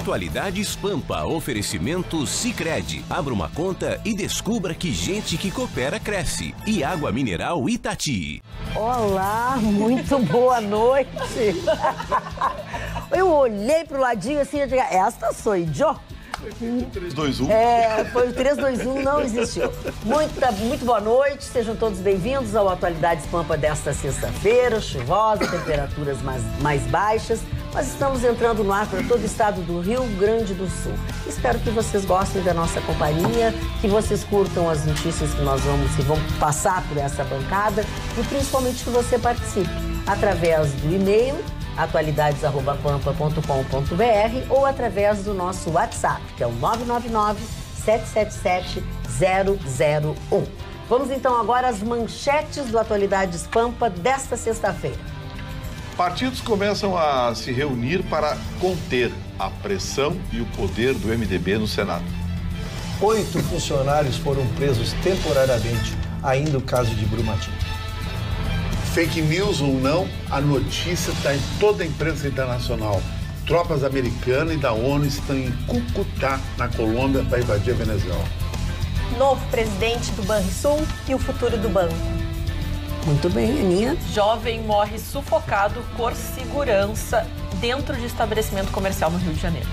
Atualidades Pampa, oferecimento Sicredi. Abra uma conta e descubra que gente que coopera cresce. E Água Mineral Itati. Olá, muito boa noite. Eu olhei pro ladinho assim e disse, esta sou eu. 3-2-1. Foi o 3-2-1, não existiu. Muito boa noite, sejam todos bem-vindos ao Atualidades Pampa desta sexta-feira, chuvosa, temperaturas mais baixas. Nós estamos entrando no ar para todo o estado do Rio Grande do Sul. Espero que vocês gostem da nossa companhia, que vocês curtam as notícias que vão passar por essa bancada e principalmente que você participe através do e-mail atualidades@pampa.com.br ou através do nosso WhatsApp, que é o 999-777-001. Vamos então agora às manchetes do Atualidades Pampa desta sexta-feira. Partidos começam a se reunir para conter a pressão e o poder do MDB no Senado. 8 funcionários foram presos temporariamente, ainda o caso de Brumadinho. Fake news ou não, a notícia está em toda a imprensa internacional. Tropas americanas e da ONU estão em Cúcuta, na Colômbia, para invadir a Venezuela. Novo presidente do Banrisul e o futuro do banco. Muito bem, Aninha. Jovem morre sufocado por segurança dentro de estabelecimento comercial no Rio de Janeiro.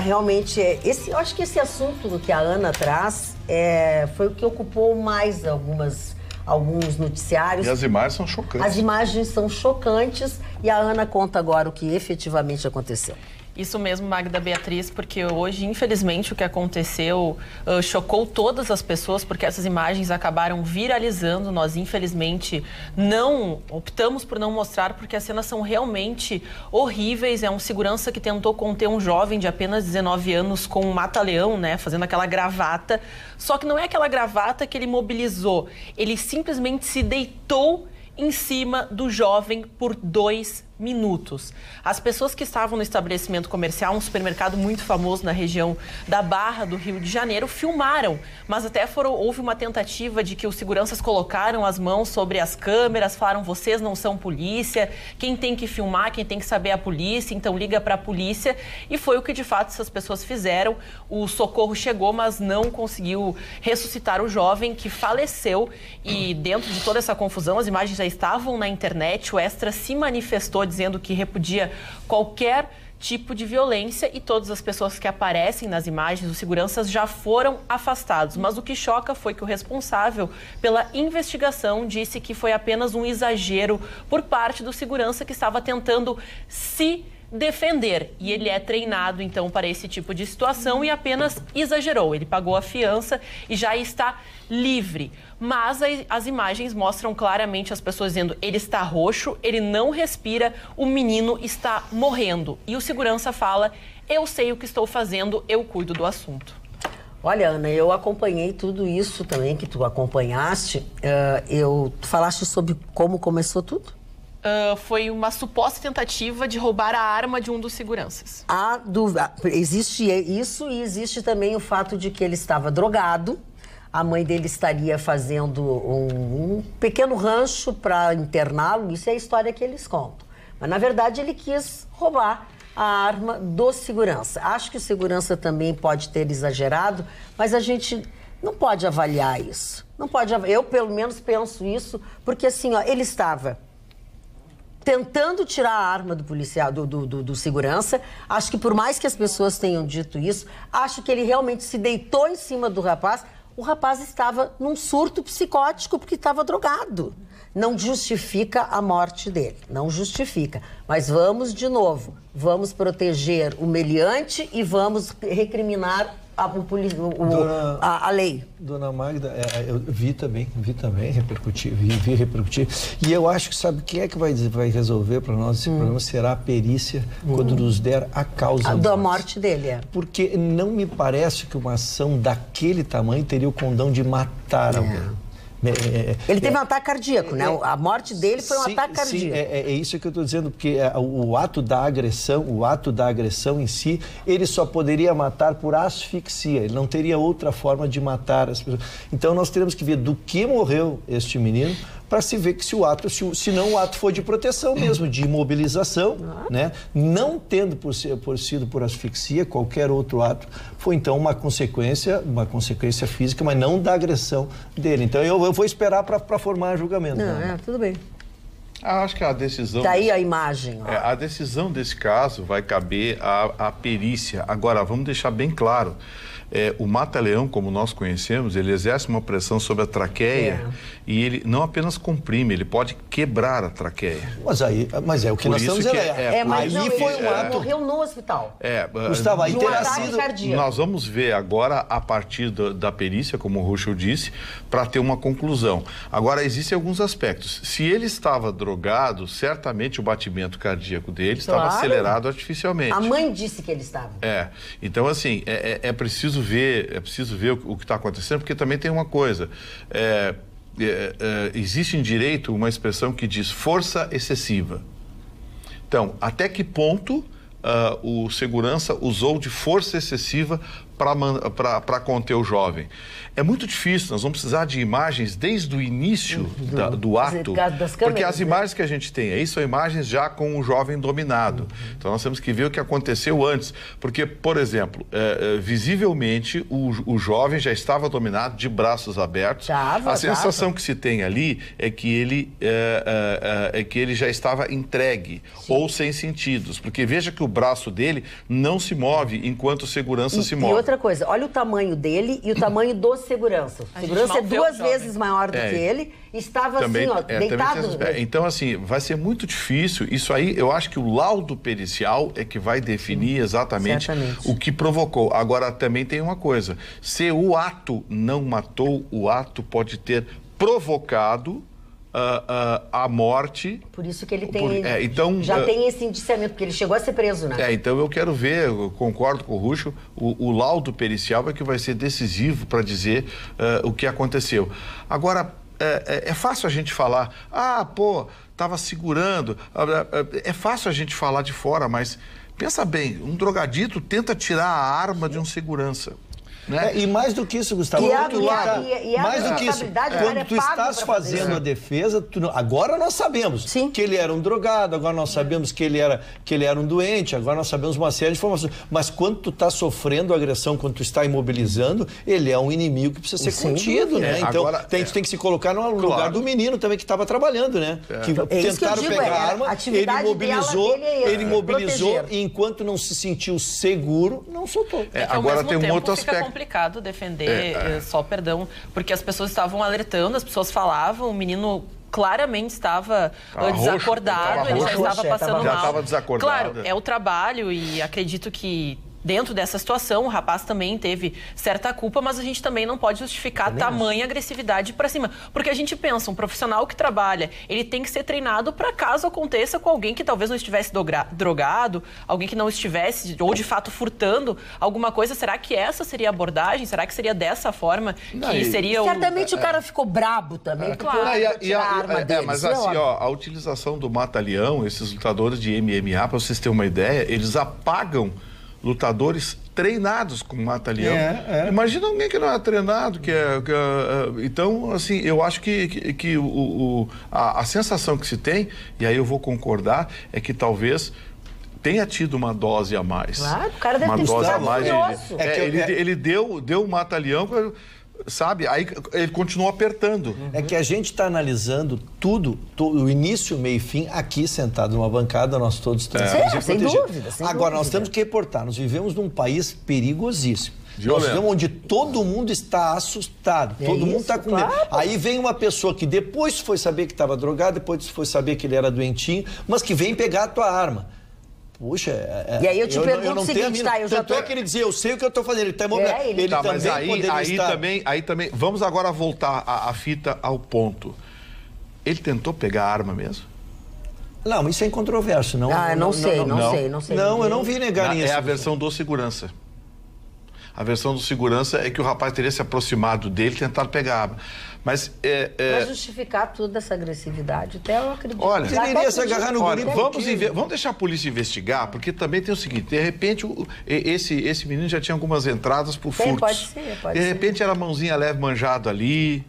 Realmente, eu acho que esse assunto que a Ana traz foi o que ocupou mais alguns noticiários. E as imagens são chocantes. As imagens são chocantes e a Ana conta agora o que efetivamente aconteceu. Isso mesmo, Magda Beatriz, porque hoje, infelizmente, o que aconteceu chocou todas as pessoas, porque essas imagens acabaram viralizando. Nós, infelizmente, optamos por não mostrar, porque as cenas são realmente horríveis. É um segurança que tentou conter um jovem de apenas 19 anos com um mata-leão, né, fazendo aquela gravata. Só que não é aquela gravata que ele mobilizou. Ele simplesmente se deitou em cima do jovem por 2 minutos. As pessoas que estavam no estabelecimento comercial, um supermercado muito famoso na região da Barra do Rio de Janeiro, filmaram, mas até houve uma tentativa de que os seguranças colocaram as mãos sobre as câmeras, falaram, vocês não são polícia, quem tem que filmar, quem tem que saber é a polícia, então liga para a polícia, e foi o que de fato essas pessoas fizeram. O socorro chegou, mas não conseguiu ressuscitar o jovem, que faleceu, e dentro de toda essa confusão, as imagens já estavam na internet, o Extra se manifestou dizendo que repudia qualquer tipo de violência e todas as pessoas que aparecem nas imagens, os seguranças já foram afastados. Mas o que choca foi que o responsável pela investigação disse que foi apenas um exagero por parte do segurança que estava tentando se defender. E ele é treinado, então, para esse tipo de situação e apenas exagerou. Ele pagou a fiança e já está livre. Mas as imagens mostram claramente as pessoas dizendo, ele está roxo, ele não respira, o menino está morrendo. E o segurança fala, eu sei o que estou fazendo, eu cuido do assunto. Olha, Ana, eu acompanhei tudo isso também que tu acompanhaste. Tu falaste sobre como começou tudo? Foi uma suposta tentativa de roubar a arma de um dos seguranças. Existe isso e existe também o fato de que ele estava drogado. A mãe dele estaria fazendo um pequeno rancho para interná-lo. Isso é a história que eles contam. Mas, na verdade, ele quis roubar a arma do segurança. Acho que o segurança também pode ter exagerado, mas a gente não pode avaliar isso. Eu, pelo menos, penso isso, porque, assim, ele estava tentando tirar a arma do policial, do segurança. Acho que por mais que as pessoas tenham dito isso, acho que ele realmente se deitou em cima do rapaz. O rapaz estava num surto psicótico porque estava drogado. Não justifica a morte dele, não justifica. Mas vamos, de novo, vamos proteger o meliante e vamos recriminar a lei. Dona Magda, eu vi também repercutir, vi repercutir. E eu acho que, sabe, quem é que vai resolver para nós esse problema será a perícia quando nos der a causa da morte dele. Porque não me parece que uma ação daquele tamanho teria o condão de matar alguém. Ele teve um ataque cardíaco, né? A morte dele foi um ataque cardíaco. Sim, é isso que eu estou dizendo, porque o ato da agressão em si, ele só poderia matar por asfixia, ele não teria outra forma de matar as pessoas. Então nós teremos que ver do que morreu este menino para se ver que se não o ato for de proteção mesmo, de imobilização, né? Não tendo sido por asfixia, qualquer outro ato, foi então uma consequência física, mas não da agressão dele. Então eu vou esperar para formar julgamento. Não, tudo bem. Acho que a decisão... Tá aí a imagem. A decisão desse caso vai caber à perícia. Agora, vamos deixar bem claro, o mata-leão, como nós conhecemos, ele exerce uma pressão sobre a traqueia e ele não apenas comprime, ele pode quebrar a traqueia. Mas é o que Por nós isso estamos que dizendo. Mas aí não, foi um ato... morreu no hospital. Gustavo, aí terá sido... Nós vamos ver agora, a partir da perícia, como o Ruschel disse, para ter uma conclusão. Agora, existem alguns aspectos. Se ele estava drogado, certamente o batimento cardíaco dele estava acelerado artificialmente. A mãe disse que ele estava. Então, assim, é preciso ver o que está acontecendo, porque também tem uma coisa. Existe em direito uma expressão que diz força excessiva. Então, até que ponto o segurança usou de força excessiva para conter o jovem? É muito difícil, nós vamos precisar de imagens desde o início do ato, das câmeras, porque as imagens que a gente tem aí são imagens já com o jovem dominado. Então nós temos que ver o que aconteceu antes, porque, por exemplo, visivelmente o jovem já estava dominado, de braços abertos. A sensação que se tem ali é que ele já estava entregue ou sem sentidos, porque veja que o braço dele não se move enquanto o segurança se move. E outra coisa, olha o tamanho dele e o tamanho do segurança. O segurança é 2 vezes maior do que ele, estava também, assim, ó, deitado. Então, assim, vai ser muito difícil. Isso aí, eu acho que o laudo pericial é que vai definir exatamente o que provocou. Agora, também tem uma coisa. Se o ato não matou, o ato pode ter provocado a morte. Por isso que ele tem... então, já tem esse indiciamento, porque ele chegou a ser preso, né? Então eu quero ver, eu concordo com o Ruschel, o laudo pericial é que vai ser decisivo para dizer o que aconteceu. Agora, é fácil a gente falar, estava segurando, é fácil a gente falar de fora, mas pensa bem, um drogadito tenta tirar a arma de um segurança. Né? E mais do que isso, Gustavo, mais do que isso, quando tu estás fazendo a defesa, agora nós sabemos que ele era um drogado, agora nós sabemos que ele era um doente, agora nós sabemos uma série de informações, mas quando tu está sofrendo agressão, quando tu está imobilizando, ele é um inimigo que precisa ser contido, né? Então, agora, a gente tem que se colocar no lugar do menino também que estava trabalhando, né? Que tentaram pegar a arma, ele imobilizou e enquanto não se sentiu seguro, não soltou. Agora tem um outro aspecto. É complicado defender, porque as pessoas estavam alertando, as pessoas falavam, o menino claramente estava desacordado, ele já estava passando mal. Já estava desacordado. Claro, é o trabalho e acredito que dentro dessa situação, o rapaz também teve certa culpa, mas a gente também não pode justificar tamanha agressividade para cima. Porque a gente pensa, um profissional que trabalha, ele tem que ser treinado para caso aconteça com alguém que talvez não estivesse drogado, alguém que não estivesse, ou de fato furtando alguma coisa. Será que essa seria a abordagem? Será que seria dessa forma que seria certamente o cara ficou brabo também, porque a arma dele. Mas assim, a utilização do mata-leão, esses lutadores de MMA, para vocês terem uma ideia, eles apagam lutadores treinados com mata-leão. Imagina alguém que não é treinado, então, assim, eu acho que a sensação que se tem, e aí eu vou concordar, é que talvez tenha tido uma dose a mais. Claro, o cara deve ter estado furioso. Ele deu um mata-leão, sabe? Aí ele continuou apertando. É que a gente está analisando tudo, o início, meio e fim, aqui sentado numa bancada, nós todos estamos sem dúvida. Agora, nós temos que reportar, nós vivemos num país perigosíssimo. Nós vivemos onde todo mundo está assustado, todo mundo está com medo. Aí vem uma pessoa que depois foi saber que estava drogado, depois foi saber que ele era doentinho, mas que vem pegar a tua arma. Puxa, e aí eu te pergunto o seguinte, eu já tô... é que ele dizia, eu sei o que eu estou fazendo, ele está imobilizado. Ele também mas aí também, vamos agora voltar a fita ao ponto. Ele tentou pegar a arma mesmo? Não, mas isso é incontroverso, não. Não sei. Não, eu não vi negar isso. É a versão do segurança. A versão do segurança é que o rapaz teria se aproximado dele e tentado pegar a arma. Mas para justificar toda essa agressividade, até eu acredito. Olha, ele iria se agarrar no guri. Vamos deixar a polícia investigar, porque também tem o seguinte, de repente esse menino já tinha algumas entradas por furtos. Pode ser. De repente era mãozinha leve manjado ali,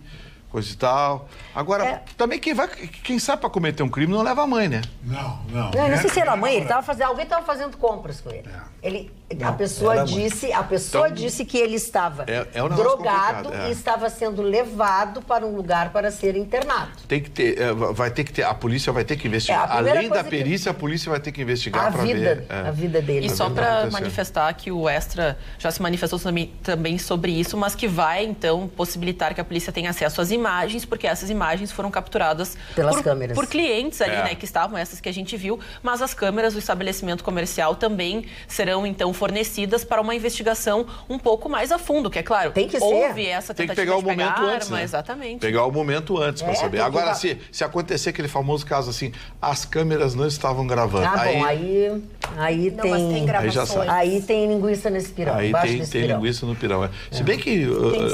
coisa e tal. Agora, também quem sai para cometer um crime não leva a mãe, né? Não. Não sei se era a mãe, alguém estava fazendo compras com ele. A pessoa disse que ele estava drogado e estava sendo levado para um lugar para ser internado. Tem que ter, a polícia vai ter que investigar. Além da perícia, a polícia vai ter que investigar para ver a vida dele. E só para manifestar que o Extra já se manifestou também sobre isso, mas que vai, então, possibilitar que a polícia tenha acesso às imagens, porque essas imagens foram capturadas pelas câmeras. Por clientes ali, né, que estavam, essas que a gente viu, mas as câmeras do estabelecimento comercial também serão, então, fornecidas para uma investigação um pouco mais a fundo, que é claro, tem que houve essa tentativa pegar o momento antes, né? Exatamente. Pegar o momento antes para saber. Agora, se acontecer aquele famoso caso assim, as câmeras não estavam gravando. Aí não, mas tem gravações. Aí tem linguiça nesse pirão. Aí tem linguiça no pirão. Se bem que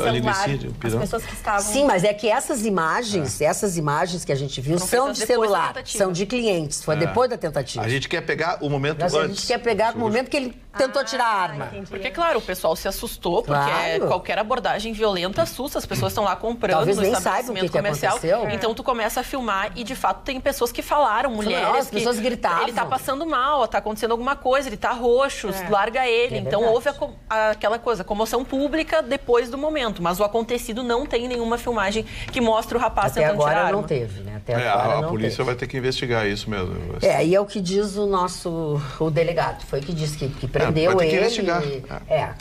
a linguiça no pirão... As pessoas que estavam... Sim, mas é que essas imagens que a gente viu são de celular, são de clientes. Foi depois da tentativa. A gente quer pegar o momento antes. A gente quer pegar o momento que ele tentou tirar a arma. Entendi. Porque, claro, o pessoal se assustou, porque qualquer abordagem violenta assusta. As pessoas estão lá comprando talvez no nem estabelecimento comercial. Aconteceu. Então, tu começa a filmar e, de fato, tem pessoas que falaram, mulheres as pessoas gritavam. Ele tá passando mal, tá acontecendo alguma coisa, ele tá roxo, larga ele. Então, houve aquela coisa, comoção pública depois do momento. Mas o acontecido não tem nenhuma filmagem que mostre o rapaz tentando tirar a arma. Até agora não teve, né? Até agora não polícia teve. vai ter que investigar isso mesmo. E é o que diz o delegado. Foi o que disse que prendeu vai ter que ele. investigar.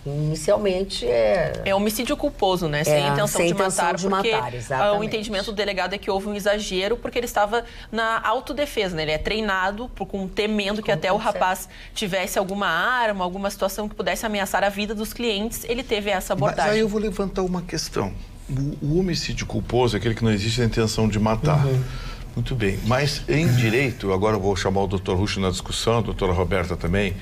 Inicialmente é homicídio culposo, né? Sem intenção de matar, exatamente. O entendimento do delegado é que houve um exagero porque ele estava na autodefesa, né? Ele é treinado temendo que até o rapaz tivesse alguma arma, alguma situação que pudesse ameaçar a vida dos clientes. Ele teve essa abordagem. Mas aí eu vou levantar uma questão. O homicídio culposo é aquele que não existe a intenção de matar. Muito bem. Mas em direito, agora eu vou chamar o Dr. Rucho na discussão, a doutora Roberta também,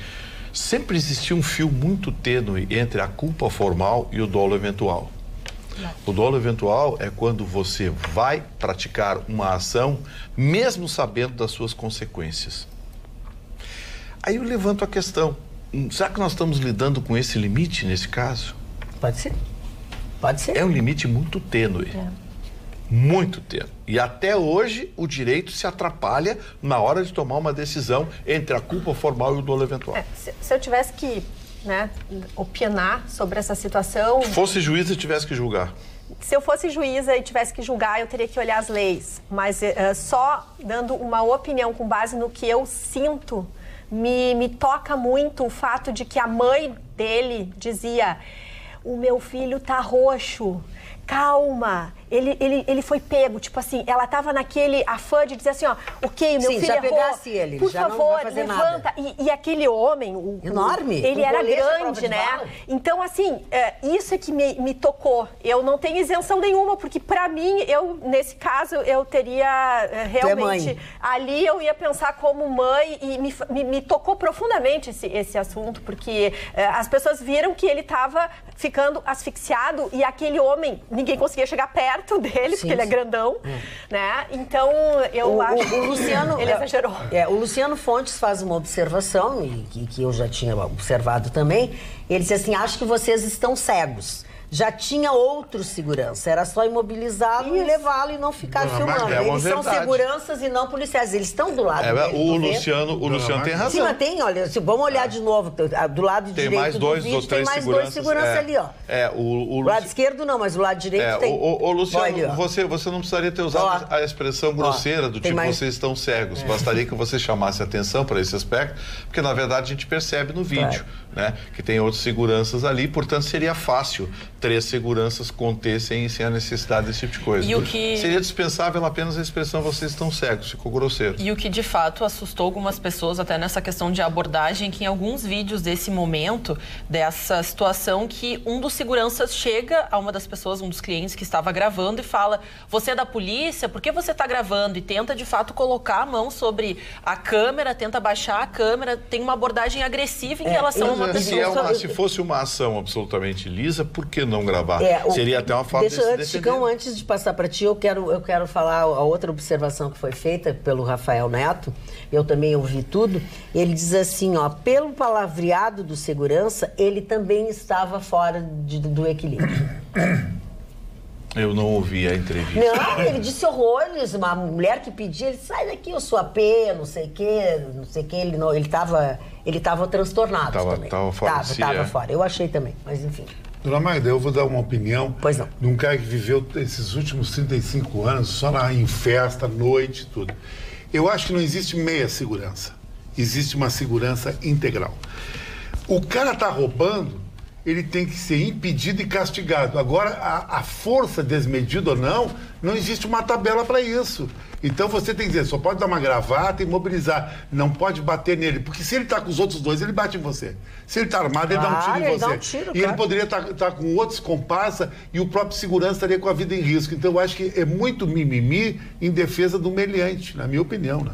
sempre existiu um fio muito tênue entre a culpa formal e o dolo eventual. O dolo eventual é quando você vai praticar uma ação mesmo sabendo das suas consequências. Aí eu levanto a questão, será que nós estamos lidando com esse limite nesse caso? Pode ser. Pode ser. É um limite muito tênue. Muito tênue. E até hoje o direito se atrapalha na hora de tomar uma decisão entre a culpa formal e o dolo eventual. Se eu tivesse que opinar sobre essa situação... Fosse juíza e tivesse que julgar. Se eu fosse juíza e tivesse que julgar, eu teria que olhar as leis. Mas só dando uma opinião com base no que eu sinto, me toca muito o fato de que a mãe dele dizia: o meu filho tá roxo, calma. Ele foi pego, tipo assim, ela tava naquele afã de dizer assim, ó, ok, meu filho já errou, pegasse ele, por já favor, não vai fazer levanta. E aquele homem, enorme, ele era grande, né? Então, assim, isso é que me tocou. Eu não tenho isenção nenhuma, porque pra mim, nesse caso, eu teria realmente... Ali eu ia pensar como mãe e me tocou profundamente esse assunto, porque as pessoas viram que ele tava ficando asfixiado e aquele homem, ninguém conseguia chegar perto dele, porque ele é grandão, né? Então, eu acho que ele exagerou. O Luciano Fontes faz uma observação, e que eu já tinha observado também. Ele disse assim, acho que vocês estão cegos. Já tinha outro segurança, era só imobilizá-lo e levá-lo e não ficar filmando. Eles são seguranças e não policiais, eles estão do lado dele. O Luciano tem razão. Sim, mas tem, olha, vamos olhar de novo, do lado direito mais dois do vídeo, ou três tem mais dois seguranças ali, ó. O lado esquerdo não, mas o lado direito tem. Luciano, você não precisaria ter usado a expressão grosseira do tipo, vocês estão cegos. Bastaria que você chamasse atenção para esse aspecto, porque na verdade a gente percebe no vídeo, né, que tem outros seguranças ali, portanto seria fácil 3 seguranças contessem sem a necessidade desse tipo de coisa. Seria dispensável apenas a expressão vocês estão cegos, ficou grosseiro. E o que de fato assustou algumas pessoas até nessa questão de abordagem, que em alguns vídeos desse momento, dessa situação, que um dos seguranças chega a uma das pessoas, um dos clientes que estava gravando e fala: você é da polícia? Por que você está gravando? E tenta de fato colocar a mão sobre a câmera, tenta baixar a câmera, tem uma abordagem agressiva em relação a uma pessoa. Se fosse uma ação absolutamente lisa, por que não gravar? Seria até uma forma de se defender. Chicão, antes de passar para ti, eu quero falar a outra observação que foi feita pelo Rafael Neto. Eu também ouvi tudo. Ele diz assim, ó, pelo palavreado do segurança, ele também estava fora do equilíbrio. Eu não ouvi a entrevista. Não, ele disse horrores. Uma mulher que pedia, ele sai daqui, eu sou AP, não sei o quê. Ele estava transtornado também. Estava fora. Estava fora. Eu achei também, mas enfim. Dona Magda, eu vou dar uma opinião. Pois não. De um cara que viveu esses últimos 35 anos só em festa, noite, tudo. Eu acho que não existe meia segurança. Existe uma segurança integral. O cara tá roubando, ele tem que ser impedido e castigado. Agora, a força desmedida ou não existe uma tabela para isso. Então você tem que dizer, só pode dar uma gravata e mobilizar. Não pode bater nele, porque se ele tá com os outros dois, ele bate em você. Se ele tá armado, ele dá um tiro em você. Dá um tiro, e ele poderia estar com outros comparsas e o próprio segurança estaria com a vida em risco. Então eu acho que é muito mimimi em defesa do meliante, na minha opinião, né?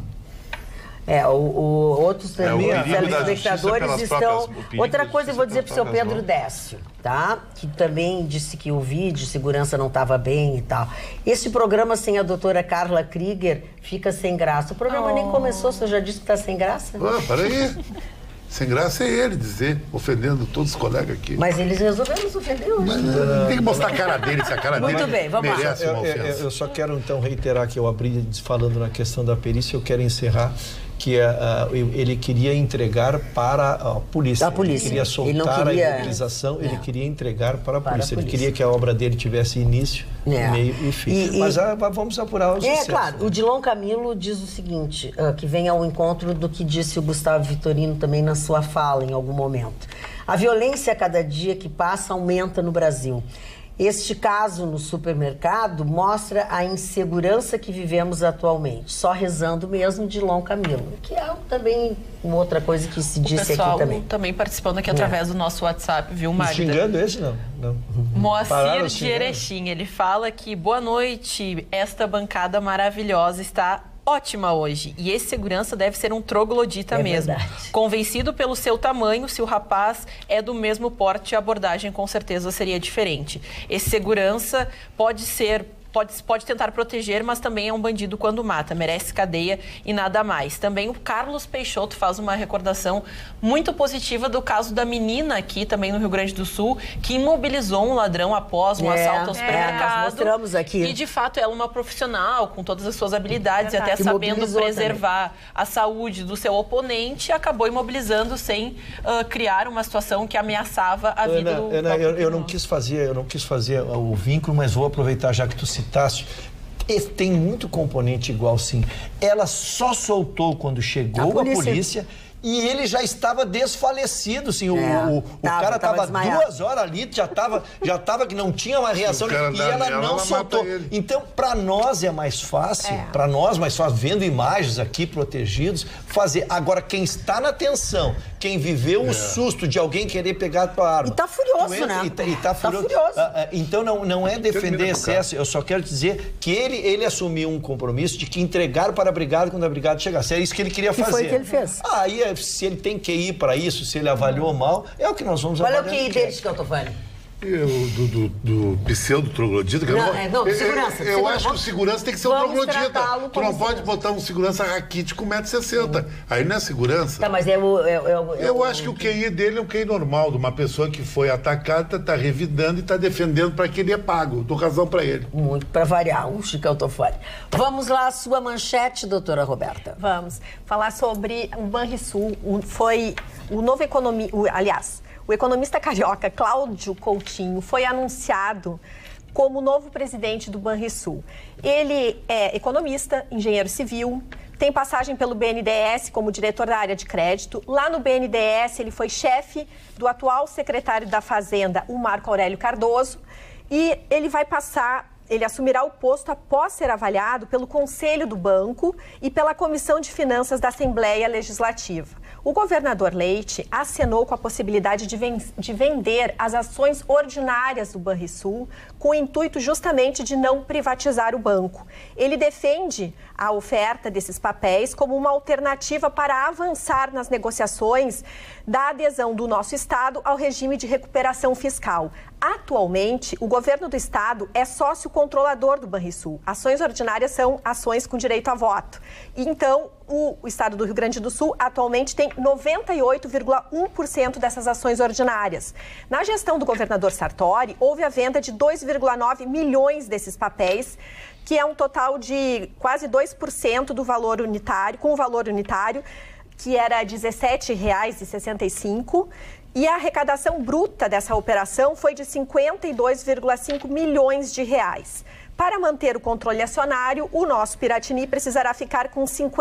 Outros telespectadores estão... Outra coisa eu vou dizer para o seu Pedro Décio, tá? Que também disse que o vídeo de segurança não estava bem e tal. Esse programa sem a doutora Carla Krieger fica sem graça. O programa nem começou, você já disse que está sem graça? Peraí. Sem graça é ele dizer, ofendendo todos os colegas aqui. Mas eles resolveram nos ofender hoje. Tem que mostrar a cara dele, se a cara dele merece uma ofensa. Eu só quero então reiterar que eu abri falando na questão da perícia, eu quero encerrar que ele queria entregar para a polícia. Ele queria soltar a imobilização, ele queria entregar para a polícia. Ele queria que a obra dele tivesse início, meio e fim. Mas vamos apurar os sucessos. Claro, o Dilon Camilo diz o seguinte, que vem ao encontro do que disse o Gustavo Vitorino também na sua fala em algum momento. A violência a cada dia que passa aumenta no Brasil. Este caso no supermercado mostra a insegurança que vivemos atualmente. Só rezando mesmo, Dilon Camilo. Que é também uma outra coisa que se disse aqui também. Também participando aqui através do nosso WhatsApp, viu, Magda? Xingando esse, não. Moacir de Erechim, ele fala que boa noite, esta bancada maravilhosa está ótima hoje. E esse segurança deve ser um troglodita mesmo. Verdade. Convencido pelo seu tamanho, se o rapaz é do mesmo porte, a abordagem com certeza seria diferente. Esse segurança pode tentar proteger, mas também é um bandido quando mata, merece cadeia e nada mais. Também o Carlos Peixoto faz uma recordação muito positiva do caso da menina aqui, também no Rio Grande do Sul, que imobilizou um ladrão após um assalto ao supermercado. Nós mostramos aqui. E, de fato, ela é uma profissional, com todas as suas habilidades, e até sabendo preservar a saúde do seu oponente, acabou imobilizando sem criar uma situação que ameaçava a vida do Ana, eu não quis fazer o vínculo, mas vou aproveitar, já que tu citaste. Tem muito componente igual, sim. Ela só soltou quando chegou a polícia e ele já estava desfalecido, assim, o cara estava 2 horas ali, já tava que não tinha uma reação e ela não soltou. Então, para nós é mais fácil, vendo imagens aqui protegidos, fazer. Agora, quem está na tensão, quem viveu o susto de alguém querer pegar a tua arma. E tá furioso, né? E tá furioso. Então, não é defender excesso, eu só quero dizer que ele assumiu um compromisso de que entregar para a brigada quando a brigada chegasse. É isso que ele queria fazer. E foi o que ele fez. Aí, se ele tem que ir para isso, se ele avaliou mal, é o que nós vamos avaliar. Qual é o QI deles que eu tô falando? Do pseudo-troglodita? Segurança. Eu acho que o segurança tem que ser um troglodita. Tu não pode botar um segurança raquítico com 1,60 m. Aí não é segurança. Tá, mas eu acho que o QI dele é um QI normal, de uma pessoa que foi atacada, tá revidando e tá defendendo para que ele é pago. Dou razão para ele. Muito para variar, o Chicão Tofani. Vamos lá, a sua manchete, doutora Roberta. Vamos falar sobre o Banrisul. Foi o novo o economista carioca Cláudio Coutinho foi anunciado como novo presidente do Banrisul. Ele é economista, engenheiro civil, tem passagem pelo BNDES como diretor da área de crédito. Lá no BNDES ele foi chefe do atual secretário da Fazenda, o Marco Aurélio Cardoso, e ele assumirá o posto após ser avaliado pelo Conselho do Banco e pela Comissão de Finanças da Assembleia Legislativa. O governador Leite acenou com a possibilidade de vender as ações ordinárias do Banrisul com o intuito justamente de não privatizar o banco. Ele defende a oferta desses papéis como uma alternativa para avançar nas negociações da adesão do nosso Estado ao regime de recuperação fiscal. Atualmente, o governo do Estado é sócio controlador do Banrisul. Ações ordinárias são ações com direito a voto. E, então, o Estado do Rio Grande do Sul atualmente tem 98,1% dessas ações ordinárias. Na gestão do governador Sartori, houve a venda de 2,9 milhões desses papéis, que é um total de quase 2% do valor unitário, com o valor unitário, que era R$ 17,65, e a arrecadação bruta dessa operação foi de 52,5 milhões de reais. Para manter o controle acionário, o nosso Piratini precisará ficar com 50%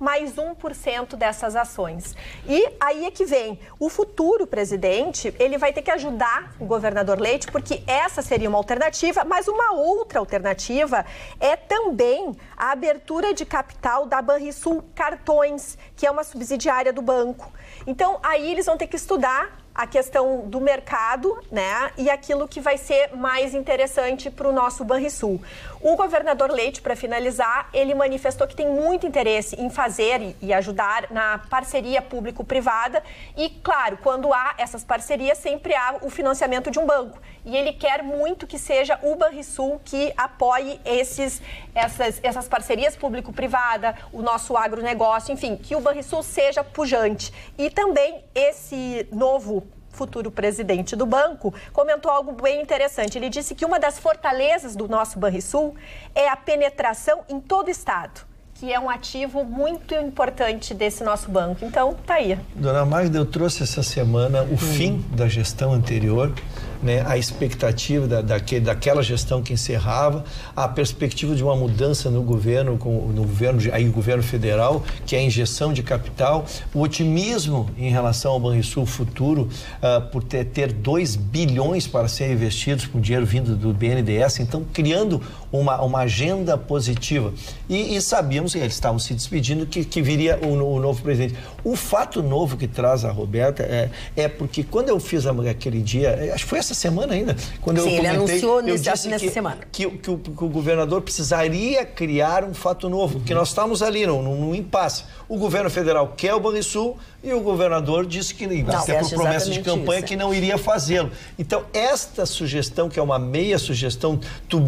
mais 1% dessas ações. E aí é que vem, o futuro presidente, ele vai ter que ajudar o governador Leite, porque essa seria uma alternativa, mas uma outra alternativa é também a abertura de capital da Banrisul Cartões, que é uma subsidiária do banco. Então, aí eles vão ter que estudar a questão do mercado, né, e aquilo que vai ser mais interessante para o nosso Banrisul. O governador Leite, para finalizar, ele manifestou que tem muito interesse em fazer e ajudar na parceria público-privada e, claro, quando há essas parcerias, sempre há o financiamento de um banco. E ele quer muito que seja o Banrisul que apoie essas parcerias público-privada, o nosso agronegócio, enfim, que o Banrisul seja pujante. E também esse novo futuro presidente do banco comentou algo bem interessante. Ele disse que uma das fortalezas do nosso Banrisul é a penetração em todo o estado, que é um ativo muito importante desse nosso banco. Então, tá aí. Dona Magda, eu trouxe essa semana o fim da gestão anterior, né, a expectativa daquela gestão que encerrava, a perspectiva de uma mudança no governo federal, que é a injeção de capital, o otimismo em relação ao Banrisul futuro, por ter 2 bilhões para serem investidos com dinheiro vindo do BNDES, então criando uma agenda positiva. E sabíamos, eles estavam se despedindo, que viria o novo presidente. O fato novo que traz a Roberta é porque quando eu fiz aquele dia, acho que foi essa semana ainda, quando Sim, eu comentei, ele anunciou nessa semana. Que o governador precisaria criar um fato novo, porque nós estamos ali num impasse. O governo federal quer o Banrisul e o governador disse que, até por promessa de campanha, que não iria fazê-lo. Então, esta sugestão, que é uma meia sugestão, tu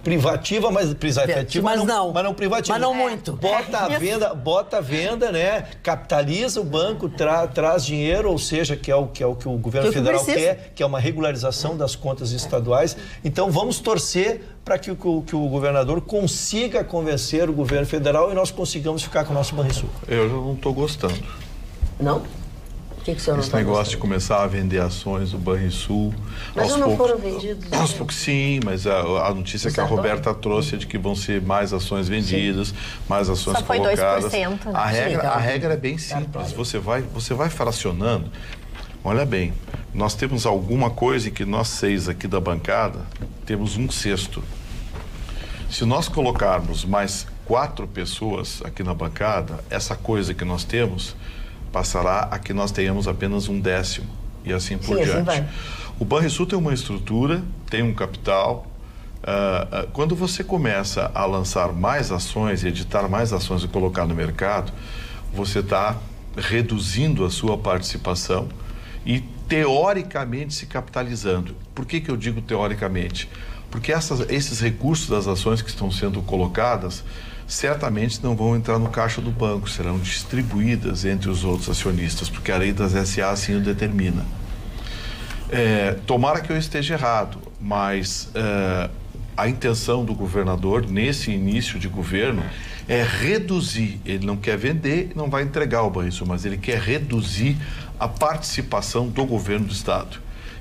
privativa, mas privativa, mas não privativa. Mas não muito. Bota a venda, né? Capitaliza o banco, traz dinheiro, ou seja, que é o que o governo federal quer, que é uma regularização das contas estaduais. Então, vamos torcer para que o governador consiga convencer o governo federal e nós consigamos ficar com o nosso Banrisul. Eu já não estou gostando. Não? O que o senhor não Esse negócio de começar a vender ações do Banrisul. Mas não foram vendidos? Aos poucos, sim, mas a notícia que a Roberta trouxe é de que vão ser mais ações vendidas, mais ações só foi colocadas. 2%, né? A regra é bem simples. Você vai fracionando. Olha bem, nós temos alguma coisa em que nós 6 aqui da bancada temos 1/6. Se nós colocarmos mais 4 pessoas aqui na bancada, essa coisa que nós temos passará a que nós tenhamos apenas 1/10 e assim por diante. Assim vai. O Banrisul tem uma estrutura, tem um capital. Quando você começa a lançar mais ações, editar mais ações e colocar no mercado, você está reduzindo a sua participação e teoricamente se capitalizando. Por que eu digo teoricamente? Porque esses recursos das ações que estão sendo colocadas certamente não vão entrar no caixa do banco, serão distribuídas entre os outros acionistas, porque a lei das SA assim o determina. Tomara que eu esteja errado, mas a intenção do governador nesse início de governo é reduzir, ele não quer vender, não vai entregar o Banrisul, mas ele quer reduzir a participação do governo do estado.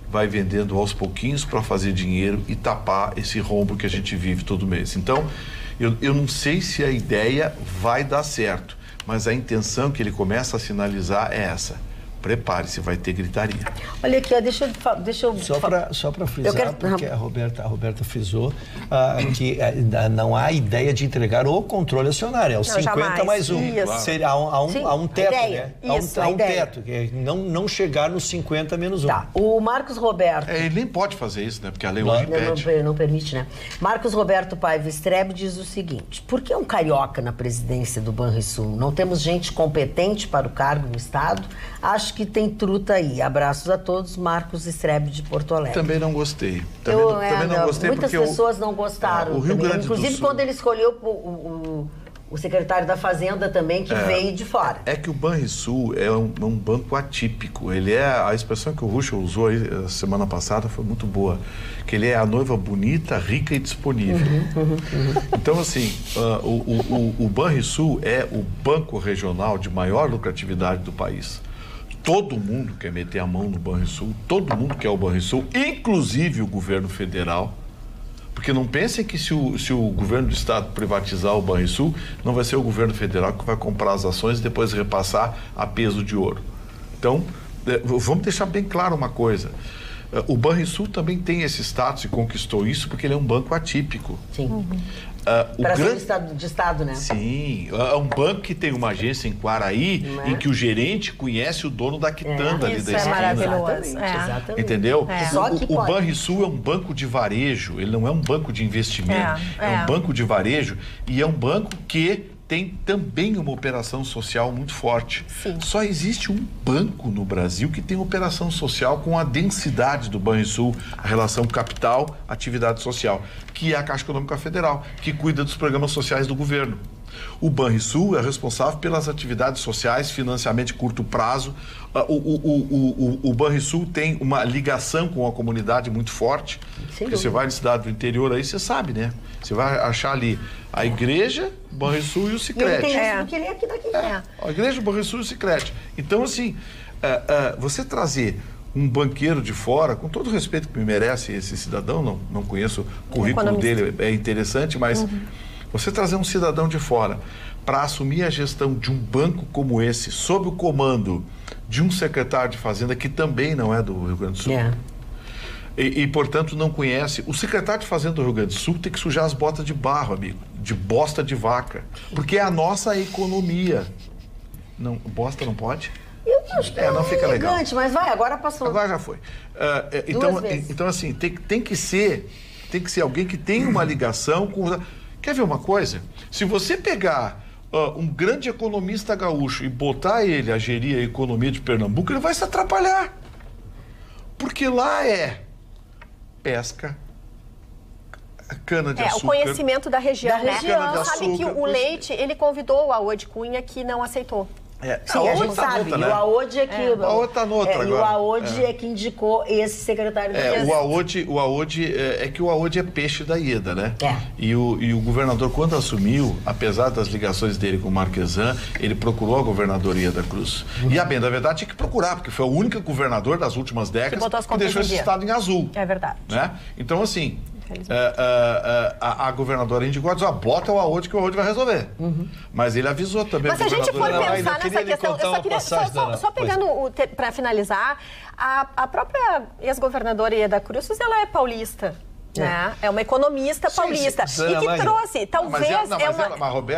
Vai vendendo aos pouquinhos para fazer dinheiro e tapar esse rombo que a gente vive todo mês. Então, eu não sei se a ideia vai dar certo, mas a intenção que ele começa a sinalizar é essa. Prepare-se, vai ter gritaria. Olha aqui, deixa eu... Só para frisar, porque a Roberta frisou que não há ideia de entregar o controle acionário, é o 50 mais 1. Seria, há um teto, né? Há um teto, que é não chegar nos 50 menos 1. Tá, o Marcos Roberto... Ele nem pode fazer isso, né? Porque a lei hoje pede. Não permite, né? Marcos Roberto Paiva Strebe diz o seguinte: por que um carioca na presidência do Banrisul? Não temos gente competente para o cargo no estado? Acho acho que tem truta aí. Abraços a todos, Marcos Strebe de Porto Alegre. Também não gostei. Também não gostei muitas porque pessoas não gostaram. O Rio Grande do Sul... Inclusive, quando ele escolheu o secretário da Fazenda também, que veio de fora. É que o Banrisul é um banco atípico. Ele é, a expressão que o Ruschel usou aí semana passada foi muito boa, que ele é a noiva bonita, rica e disponível. Então, assim, o Banrisul é o banco regional de maior lucratividade do país. Todo mundo quer meter a mão no Banrisul, todo mundo quer o Banrisul, inclusive o governo federal. Porque não pensem que se o governo do estado privatizar o Banrisul, não vai ser o governo federal que vai comprar as ações e depois repassar a peso de ouro. Então, vamos deixar bem claro uma coisa. O Banrisul também tem esse status e conquistou isso porque ele é um banco atípico. Sim. Para ser de estado, né? Sim, é um banco que tem uma agência em Quaraí, em que o gerente conhece o dono da quitanda ali da esquina. Isso é maravilhoso. Exatamente. Entendeu? O Banrisul é um banco de varejo, ele não é um banco de investimento, é um banco de varejo e é um banco que tem também uma operação social muito forte. Sim. Só existe um banco no Brasil que tem operação social com a densidade do Banrisul, a relação capital, atividade social, que é a Caixa Econômica Federal, que cuida dos programas sociais do governo. O Banrisul é responsável pelas atividades sociais, financiamento de curto prazo. O Banrisul tem uma ligação com a comunidade muito forte. Porque você vai na cidade do interior aí, você sabe, né? Você vai achar ali a igreja, o Banrisul e o Sicredi. Ele tem isso porque ele é aqui daqui. A igreja, o Banrisul e o Sicredi. Então, assim, você trazer um banqueiro de fora, com todo o respeito que me merece esse cidadão, não conheço o currículo dele, é interessante, mas você trazer um cidadão de fora para assumir a gestão de um banco como esse, sob o comando de um secretário de Fazenda que também não é do Rio Grande do Sul, e, portanto, não conhece. O secretário de Fazenda do Rio Grande do Sul tem que sujar as botas de barro, amigo, de bosta de vaca, porque é a nossa economia. Não, bosta não pode? Eu acho que não fica elegante, legal. Mas vai, agora passou. Agora já foi. Então, assim, tem que ser alguém que tem uma ligação com... Quer ver uma coisa? Se você pegar um grande economista gaúcho e botar ele a gerir a economia de Pernambuco, ele vai se atrapalhar. Porque lá é pesca, cana-de-açúcar. O conhecimento da região. Sabe que o Leite, ele convidou o Aode Cunha, que não aceitou. Sim, a gente sabe. Né? E o Aode é que... O Aode tá noutra agora. E o Aode é que indicou esse secretário de Estado. O Aode é que o Aode é peixe da Ieda, né? E o governador, quando assumiu, apesar das ligações dele com o Marquesan, ele procurou a governadoria da Cruz. E a bem da verdade tinha que procurar, porque foi o único governador das últimas décadas que deixou esse estado em azul. É verdade. Né? Então, assim... a governadora indicou, disse, bota o Aode que o Aode vai resolver. Mas ele avisou também. Mas se a gente for pensar nessa questão, eu só queria, só pegando para finalizar, a própria ex-governadora Ieda Cruz, ela é paulista. Né? É uma economista paulista. E que trouxe, talvez...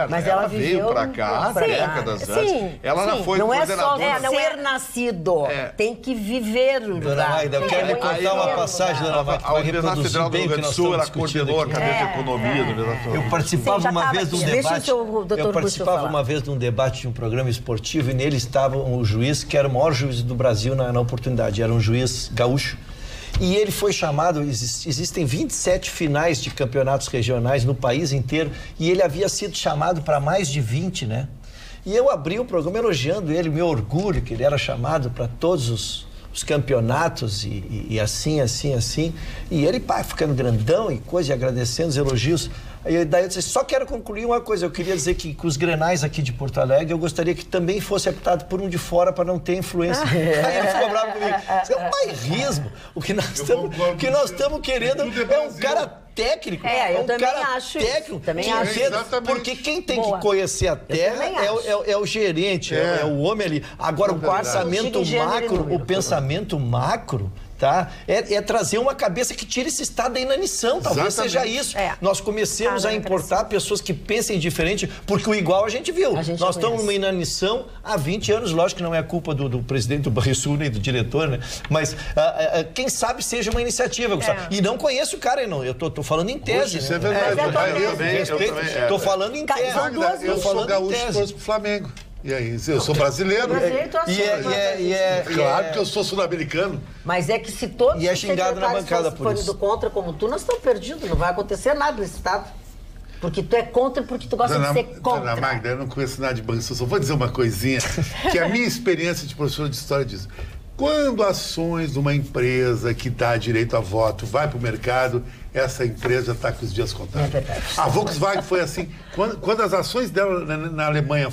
Mas ela veio para cá décadas antes. Ela não foi coordenadora. Não é só ser nascido. Tem que viver o lugar. Eu quero lhe contar uma passagem, dona Maida, a Universidade Federal do Rio Grande do Sul, ela coordenou a cadeia de economia do Universidade. Eu participava uma vez de um debate... Eu participava uma vez de um debate de um programa esportivo e nele estava um juiz que era o maior juiz do Brasil na oportunidade. Era um juiz gaúcho. E ele foi chamado, existem 27 finais de campeonatos regionais no país inteiro, e ele havia sido chamado para mais de 20, né? E eu abri o programa elogiando ele, meu orgulho, que ele era chamado para todos os campeonatos e assim. E ele, ficando grandão e coisa, e agradecendo os elogios. E daí eu disse, só quero concluir uma coisa, eu queria dizer que com os Grenais aqui de Porto Alegre, eu gostaria que também fosse apitado por um de fora para não ter influência. Aí ele ficou bravo comigo. Isso é um bairrismo. O que nós estamos querendo é um cara técnico. Eu também acho técnico. Também acho. Porque quem tem que conhecer a terra é o gerente, é o homem ali. Agora, o pensamento macro, o pensamento macro, tá? É trazer uma cabeça que tire esse estado da inanição, talvez seja isso. Nós comecemos a importar pessoas que pensem diferente, porque o igual a gente viu. Nós estamos numa inanição há 20 anos, lógico que não é culpa do presidente do Banrisul nem do diretor, né? Mas quem sabe seja uma iniciativa. E não conheço o cara, não. Eu tô falando em tese. Isso é verdade. Tô falando em tese. Eu sou gaúcho, torço pro Flamengo. E aí, eu sou brasileiro. Claro que eu sou sul-americano. Mas é que se todos os secretários forem do contra como tu, nós estamos perdidos. Não vai acontecer nada nesse estado. Porque tu é contra, porque tu gosta de ser contra. Dona Magda, eu não conheço nada de banco. Só vou dizer uma coisinha, que a minha experiência de professor de história diz. Quando ações de uma empresa que dá direito a voto vai para o mercado, essa empresa está com os dias contados. É verdade. A Volkswagen foi assim. Quando as ações dela na Alemanha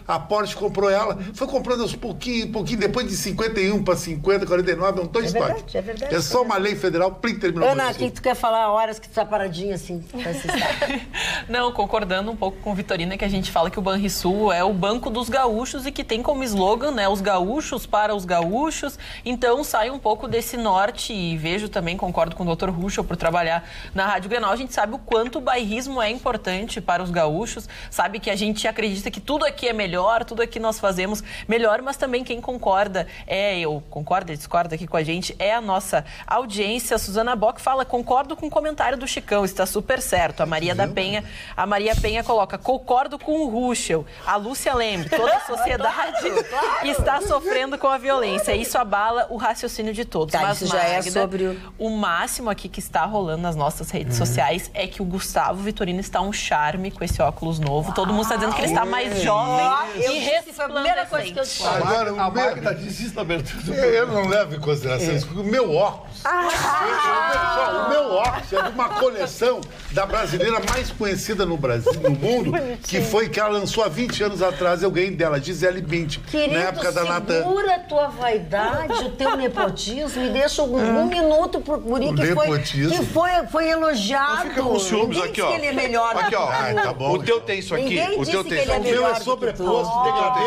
a Porsche comprou ela, foi comprando aos pouquinho, depois de 51 para 50, 49, não estou em estoque. É verdade. É só uma lei federal, terminou. Ana, o que tu quer falar horas que tu está paradinha assim? Não, concordando um pouco com o Vitorino, que a gente fala que o Banrisul é o banco dos gaúchos e que tem como slogan, né, os gaúchos para os gaúchos. Então, sai um pouco desse norte e vejo também, concordo com o Dr. Ruschel por trabalhar na Rádio Grenal. A gente sabe o quanto o bairrismo é importante para os gaúchos, sabe que a gente acredita que tudo aqui é melhor, tudo aqui nós fazemos melhor, mas também quem concorda concorda e discorda aqui com a gente, é a nossa audiência. A Suzana Bock fala, concordo com o comentário do Chicão, está super certo. A Maria Penha coloca, concordo com o Ruschel. A Lúcia Lembre, toda a sociedade está sofrendo com a violência. Isso abala o raciocínio de todos. Tá, mas, isso já é sobre o máximo aqui que está rolando nas nossas redes sociais é que o Gustavo Vitorino está um charme com esse óculos novo. Todo mundo está dizendo que ele está mais jovem e resplandecente. Agora, a Magda disse isso na abertura. Eu não levo em consideração isso, porque o meu óculos... o meu óculos é de uma coleção da brasileira mais conhecida no Brasil, no mundo, que ela lançou há 20 anos atrás. Eu ganhei dela, Gisele Bündchen, na época da Natan. Segura a tua vaidade, o teu nepotismo, e deixa um minuto pro guri que foi elogiado. Não fica com ciúmes aqui, ó. Que ele é melhor. Aqui, ó. Tá bom, o teu tem isso aqui. O teu tem isso aqui. O meu é sobreposto, degradê.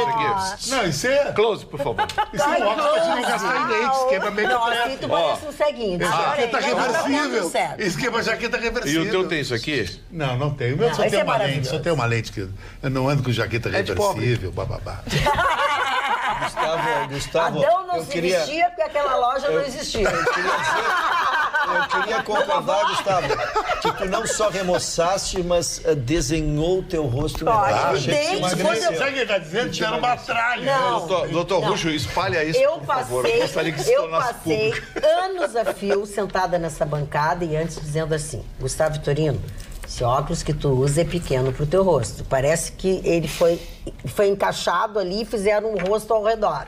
Não, isso é... Close, por favor. Isso é um óculos pra gente não gastar em leite, esquema bem não, assim tu parece um ceguinho. Jaqueta reversível. Esquema jaqueta reversível. E o teu tem isso aqui? Não tem. O meu só tem uma lente. Só tem uma lente que eu não ando com jaqueta reversível, bababá. Gustavo, Adão não se vestia porque aquela loja não existia. Eu queria concordar, Gustavo, que tu não só remoçaste, mas desenhou o teu rosto melhor. Sabe o que ele está dizendo? Que era uma tralha. Doutor Ruschel, espalha isso, por favor. Eu gostaria que se tornasse público. Anos a fio sentada nessa bancada e antes dizendo assim, Gustavo Vitorino, esse óculos que tu usa é pequeno pro teu rosto. Parece que ele foi encaixado ali e fizeram um rosto ao redor.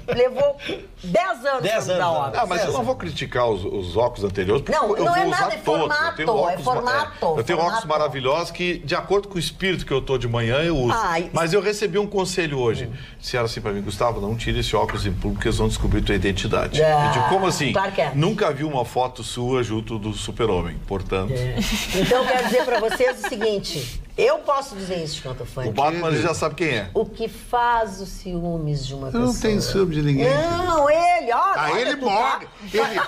Levou 10 anos para dar óculos. Mas eu não vou criticar os óculos anteriores, porque eu vou usar todos. Eu tenho óculos maravilhosos que, de acordo com o espírito que eu tô de manhã, eu uso. Mas eu recebi um conselho hoje. Disseram assim para mim, Gustavo, não tire esse óculos em público, porque eles vão descobrir tua identidade. Eu digo, como assim? Claro que é. Nunca vi uma foto sua junto do Super-Homem, portanto... Então, quero dizer para vocês o seguinte... Eu posso dizer isso de Cantofante. O Batman já sabe quem é. O que faz os ciúmes de uma pessoa. Eu não tenho ciúme de ninguém. Não, ele, ó. Ele morre.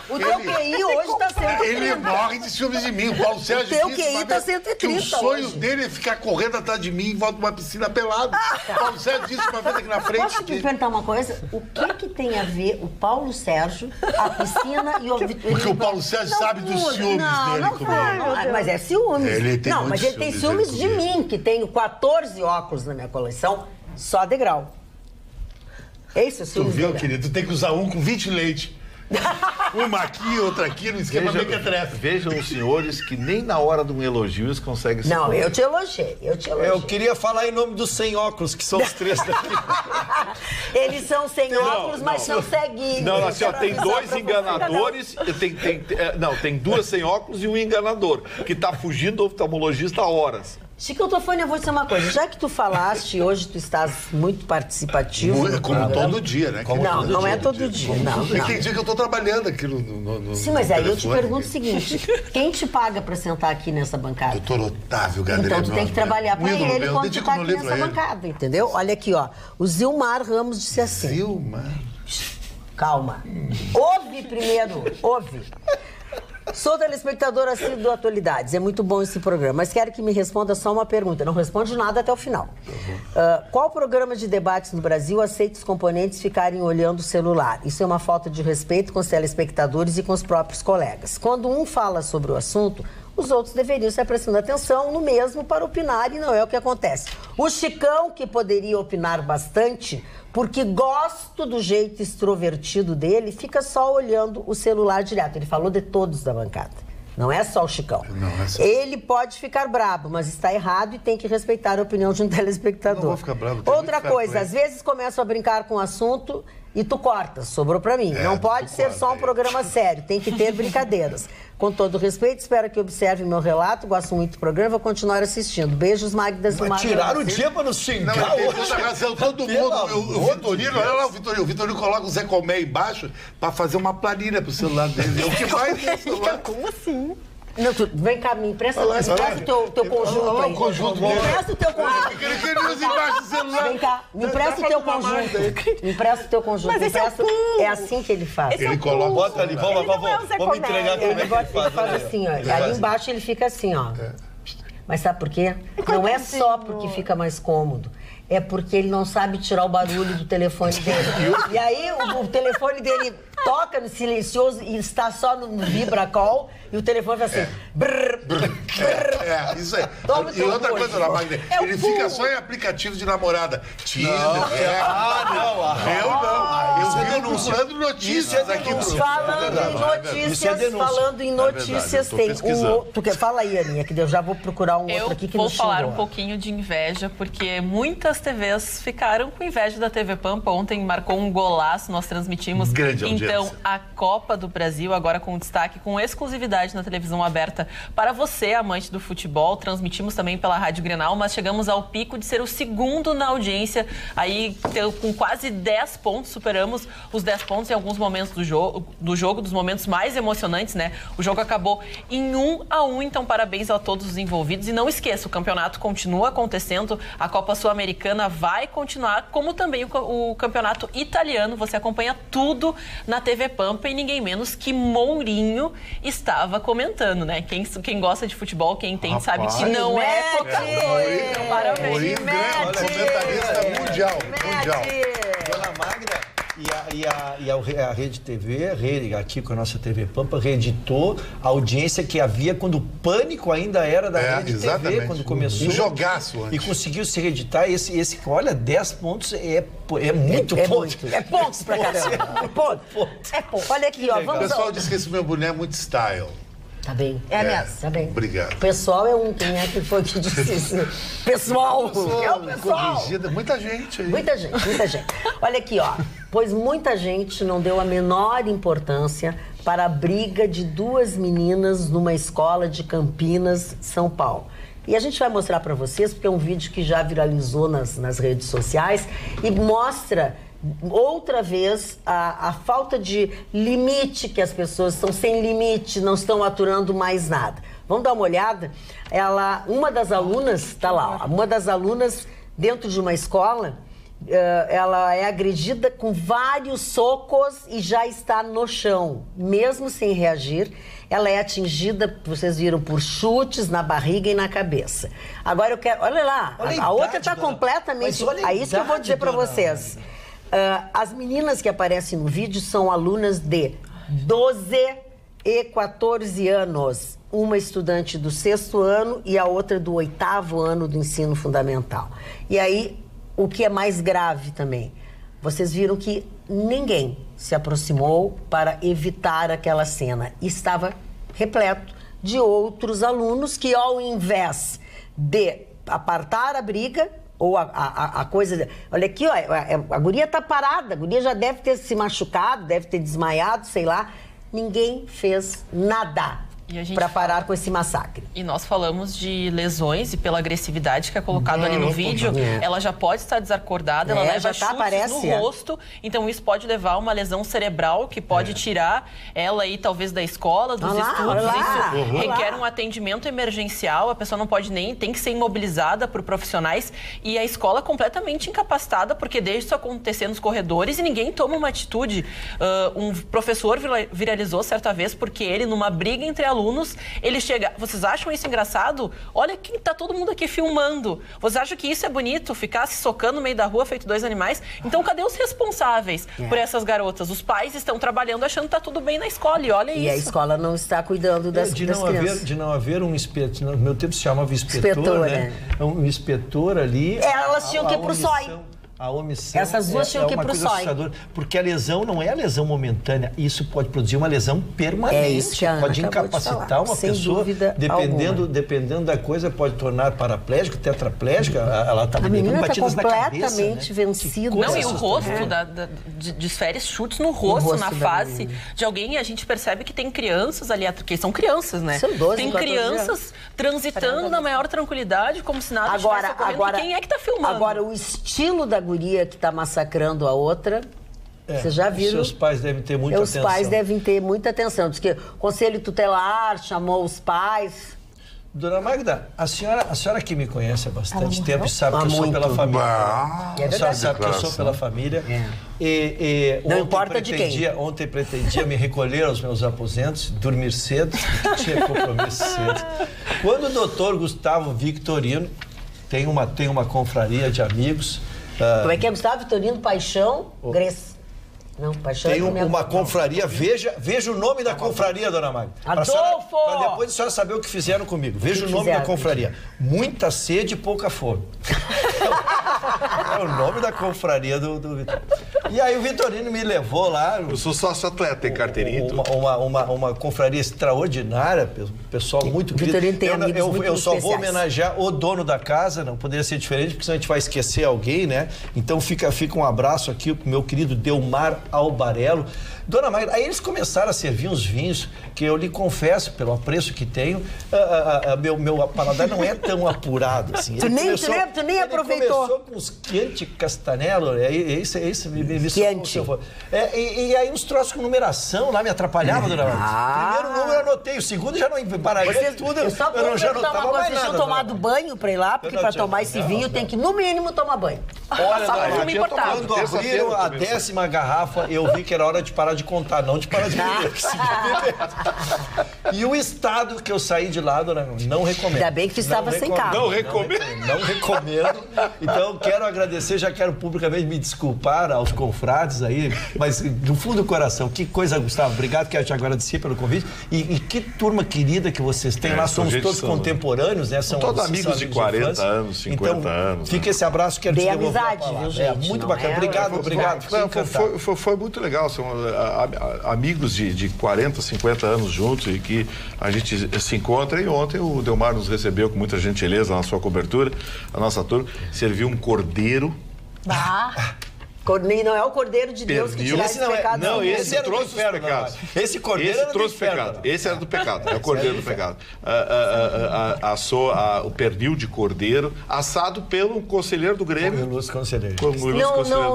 O teu QI hoje está 130. Ele morre de ciúmes de mim. O Paulo Sérgio disse. O teu QI está 130. Que o sonho dele é ficar correndo atrás de mim em volta de uma piscina pelado. O Paulo Sérgio disse uma vez aqui na frente. Posso te perguntar uma coisa? O que tem a ver o Paulo Sérgio, a piscina e o Vitorino? Porque o Paulo Sérgio sabe dos ciúmes dele comigo. Mas é ciúmes. Ele tem mas ele tem ciúmes de mim, que tenho 14 óculos na minha coleção, só degrau. É isso, Tu viu, querido? Tu tem que usar um com 20 leite. Uma aqui, outra aqui, no esquema mequetrefe. Vejam os senhores que nem na hora de um elogio eles conseguem... Não, eu te elogiei. Eu queria falar em nome dos 100 óculos, que são os 3 daqui. Eles são sem óculos, mas são ceguinhos. Não, assim, ó, tem 2 enganadores, tem 2 sem óculos e um enganador, que tá fugindo do oftalmologista há horas. Chico Tofone, eu vou dizer uma coisa. Já que tu falaste, hoje tu estás muito participativo. Como todo dia, né? Não é todo dia. Não. Tem dia que eu tô trabalhando aqui no Sim, mas aí eu te pergunto o seguinte. Quem te paga pra sentar aqui nessa bancada? Doutor Otávio Gadelha. Então tu tem que trabalhar pra ele quando tu tá aqui nessa bancada, entendeu? Olha aqui, ó. O Zilmar Ramos disse assim. Zilmar? Calma. Ouve primeiro. Ouve. Sou telespectador assíduo do Atualidades. É muito bom esse programa, mas quero que me responda só uma pergunta. Não responde nada até o final. Qual programa de debates no Brasil aceita os componentes ficarem olhando o celular? Isso é uma falta de respeito com os telespectadores e com os próprios colegas. Quando um fala sobre o assunto, os outros deveriam estar prestando atenção no mesmo para opinar, e não é o que acontece. O Chicão, que poderia opinar bastante, porque gosto do jeito extrovertido dele, fica só olhando o celular direto. Ele falou de todos da bancada. Não é só o Chicão. Não é só. Ele pode ficar brabo, mas está errado e tem que respeitar a opinião de um telespectador. Não vou ficar bravo. Outra coisa, às vezes começam a brincar com o assunto e tu cortas, sobrou pra mim. Não pode ser só um programa sério, tem que ter brincadeiras. Com todo respeito, espero que observe meu relato, gosto muito do programa, vou continuar assistindo. Beijos, Magda Silmar. Tiraram o dia pra nos xingar. Não, tem toda razão, todo mundo. O Vitorino, olha lá, o Vitorino coloca o Zé Colmé embaixo pra fazer uma planilha pro celular dele. É o que mais tem celular. Como assim? Não, vem cá, me empresta o teu conjunto. Olha lá o conjunto dele. Me empresta o teu conjunto. Ele usa embaixo do celular. Vem cá, me empresta o teu conjunto. Me empresta o teu conjunto. Mas esse é o pulo. É assim que ele faz. Ele coloca. Bota ali, vamos entregar como é que Ele faz assim, ó. Ali embaixo ele fica assim, ó. Mas sabe por quê? Não é só porque fica mais cômodo. É porque ele não sabe tirar o barulho do telefone dele. E aí o telefone dele toca no silencioso e está só no vibra-call e o telefone vai assim... Isso aí. E outra coisa lá, Magda, ele fica só em aplicativo de namorada. Tinder. Eu vi procurando notícias aqui. Falando em notícias, tem um outro... Fala aí, Aninha, que eu já vou procurar um outro aqui que nos xingou. Eu vou falar um pouquinho de inveja, porque muitas TVs ficaram com inveja da TV Pampa. Ontem marcou um golaço, nós transmitimos. Grande audiência. Então, a Copa do Brasil, agora com destaque, com exclusividade na televisão aberta para você, amante do futebol. Transmitimos também pela Rádio Grenal, mas chegamos ao pico de ser o segundo na audiência. Aí, com quase 10 pontos, superamos os 10 pontos em alguns momentos do jogo, dos momentos mais emocionantes, né? O jogo acabou em 1-1, então parabéns a todos os envolvidos. E não esqueça, o campeonato continua acontecendo, a Copa Sul-Americana vai continuar, como também o campeonato italiano. Você acompanha tudo na TV Pampa e ninguém menos que Mourinho estava comentando, né? Quem gosta de futebol, quem entende, sabe que não é pecador. Parabéns. Mourinho, comentarista mundial. Dona Magda, a Rede TV, aqui com a nossa TV Pampa, reeditou a audiência que havia quando o Pânico ainda era da Rede TV, quando começou. Um jogaço antes. E conseguiu se reeditar. Olha, 10 pontos é muito ponto. É pontos pra caramba. É ponto. Olha aqui, ó. O pessoal disse que esse meu boné é muito style. Tá bem. Mesmo. Tá bem. Obrigado. O pessoal é quem é que foi que disse isso? Pessoal! É o pessoal! Corrigida. Muita gente aí. Muita gente. Olha aqui, ó. Pois muita gente não deu a menor importância para a briga de duas meninas numa escola de Campinas, São Paulo. E a gente vai mostrar para vocês, porque é um vídeo que já viralizou nas redes sociais e mostra outra vez a falta de limite, que as pessoas estão sem limite, não estão aturando mais nada. Vamos dar uma olhada? Uma das alunas, tá lá, ó, uma das alunas dentro de uma escola, ela é agredida com vários socos e já está no chão, mesmo sem reagir. Ela é atingida, vocês viram, por chutes na barriga e na cabeça. Agora eu quero, olha lá, a outra está completamente... É isso que eu vou dizer para vocês. As meninas que aparecem no vídeo são alunas de 12 e 14 anos. Uma estudante do 6º ano e a outra do 8º ano do ensino fundamental. E aí, o que é mais grave também, vocês viram que ninguém se aproximou para evitar aquela cena. Estava repleto de outros alunos que, ao invés de apartar a briga... Ou a coisa... Olha aqui, ó, a guria tá parada, a guria já deve ter se machucado, deve ter desmaiado, sei lá. Ninguém fez nada para parar com esse massacre. E nós falamos de lesões e pela agressividade que é colocado ali no vídeo, ela já pode estar desacordada, ela leva chutes no rosto, então isso pode levar a uma lesão cerebral que pode tirar ela aí talvez da escola, dos estudos. Isso requer um atendimento emergencial, a pessoa não pode tem que ser imobilizada por profissionais e a escola completamente incapacitada porque deixa isso acontecer nos corredores e ninguém toma uma atitude. Um professor viralizou certa vez porque ele, numa briga entre alunos, alunos, ele chega, vocês acham isso engraçado? Olha quem tá todo mundo aqui filmando. Vocês acham que isso é bonito? Ficar se socando no meio da rua feito 2 animais? Então, cadê os responsáveis por essas garotas? Os pais estão trabalhando achando que tá tudo bem na escola, e olha isso. E a escola não está cuidando das crianças. De não haver um inspetor, no meu tempo se chamava inspetor, né? Um inspetor ali... Elas tinham que ir pro SOI. A omissão. Essas duas tinham que ir pro SOI. Porque a lesão não é a lesão momentânea, isso pode produzir uma lesão permanente. É isso que a Ana pode incapacitar uma pessoa, dependendo da coisa, pode tornar paraplégica, tetraplégica, ela está levando batidas na cabeça. Completamente vencida. Não, e o rosto desfere chutes no rosto, na face de alguém, e a gente percebe que tem crianças ali, porque são crianças, né? São 12, tem crianças transitando na maior tranquilidade, como se nada estivesse ocorrendo. E quem é que está filmando? Agora, o estilo da guria que está massacrando a outra, você já viu? Seus pais devem ter muita atenção. Os pais devem ter muita atenção. Diz que o Conselho Tutelar chamou os pais. Dona Magda, a senhora que me conhece há bastante tempo sabe que eu sou pela família. A senhora sabe que eu sou pela família. Não importa de quem. Ontem pretendia me recolher aos meus aposentos, dormir cedo, tinha compromisso cedo. Quando o doutor Gustavo Victorino tem uma confraria de amigos... Como é que é, Gustavo Vitorino Paixão Gres? Não, Paixão tem uma confraria, veja o nome da confraria, dona Magda. Adolfo! Para depois a senhora saber o que fizeram comigo. Veja o nome da confraria. Muita sede e pouca fome. É o nome da confraria do Vitorino. E aí o Vitorino me levou lá. Eu sou sócio atleta, tem carteirinha. Uma confraria extraordinária, pessoal muito querido. Eu só vou homenagear o dono da casa, não poderia ser diferente, porque senão a gente vai esquecer alguém, né? Então fica um abraço aqui pro meu querido Delmar Albarello. Dona Magda, aí eles começaram a servir uns vinhos que eu lhe confesso, pelo apreço que tenho, meu paladar não é tão apurado assim. Tu nem aproveitou. Começou com uns Chianti Castanello, isso me Chianti. E aí uns troços com numeração lá me atrapalhavam, Dona Magda. Primeiro número eu anotei, o segundo já não embaralhei tudo. Eu já anotava mais nada. Vocês tinham tomado banho pra ir lá, porque pra tomar esse vinho tem que, no mínimo, tomar banho. Olha, quando abriram a 10ª garrafa, eu vi que era hora de parar de contar, não de parar de beber. E o estado que eu saí de lá, dona, não recomendo. Ainda bem que tu estava sem carro. Não recomendo. Não recomendo. Então, quero agradecer, já quero publicamente me desculpar aos confrades aí, mas do fundo do coração, que coisa, Gustavo. Obrigado, quero te agradecer pelo convite. E que turma querida que vocês têm lá, somos todos contemporâneos, né? São todos amigos de 40 anos, 50 anos. Fica esse abraço, quero te devolver. Viu, gente? Muito bacana. Obrigado. Foi muito legal. São amigos de 40, 50 anos juntos e que a gente se encontra. E ontem o Delmar nos recebeu com muita gentileza na sua cobertura. A nossa turma serviu um cordeiro. Não é o Cordeiro de Deus que tira esse pecado. Não, esse trouxe pecado. Esse Cordeiro era trouxe pecado. Esse era do pecado. É o Cordeiro do pecado. Assou o pernil de cordeiro, assado pelo conselheiro do Grêmio. Conselheiro.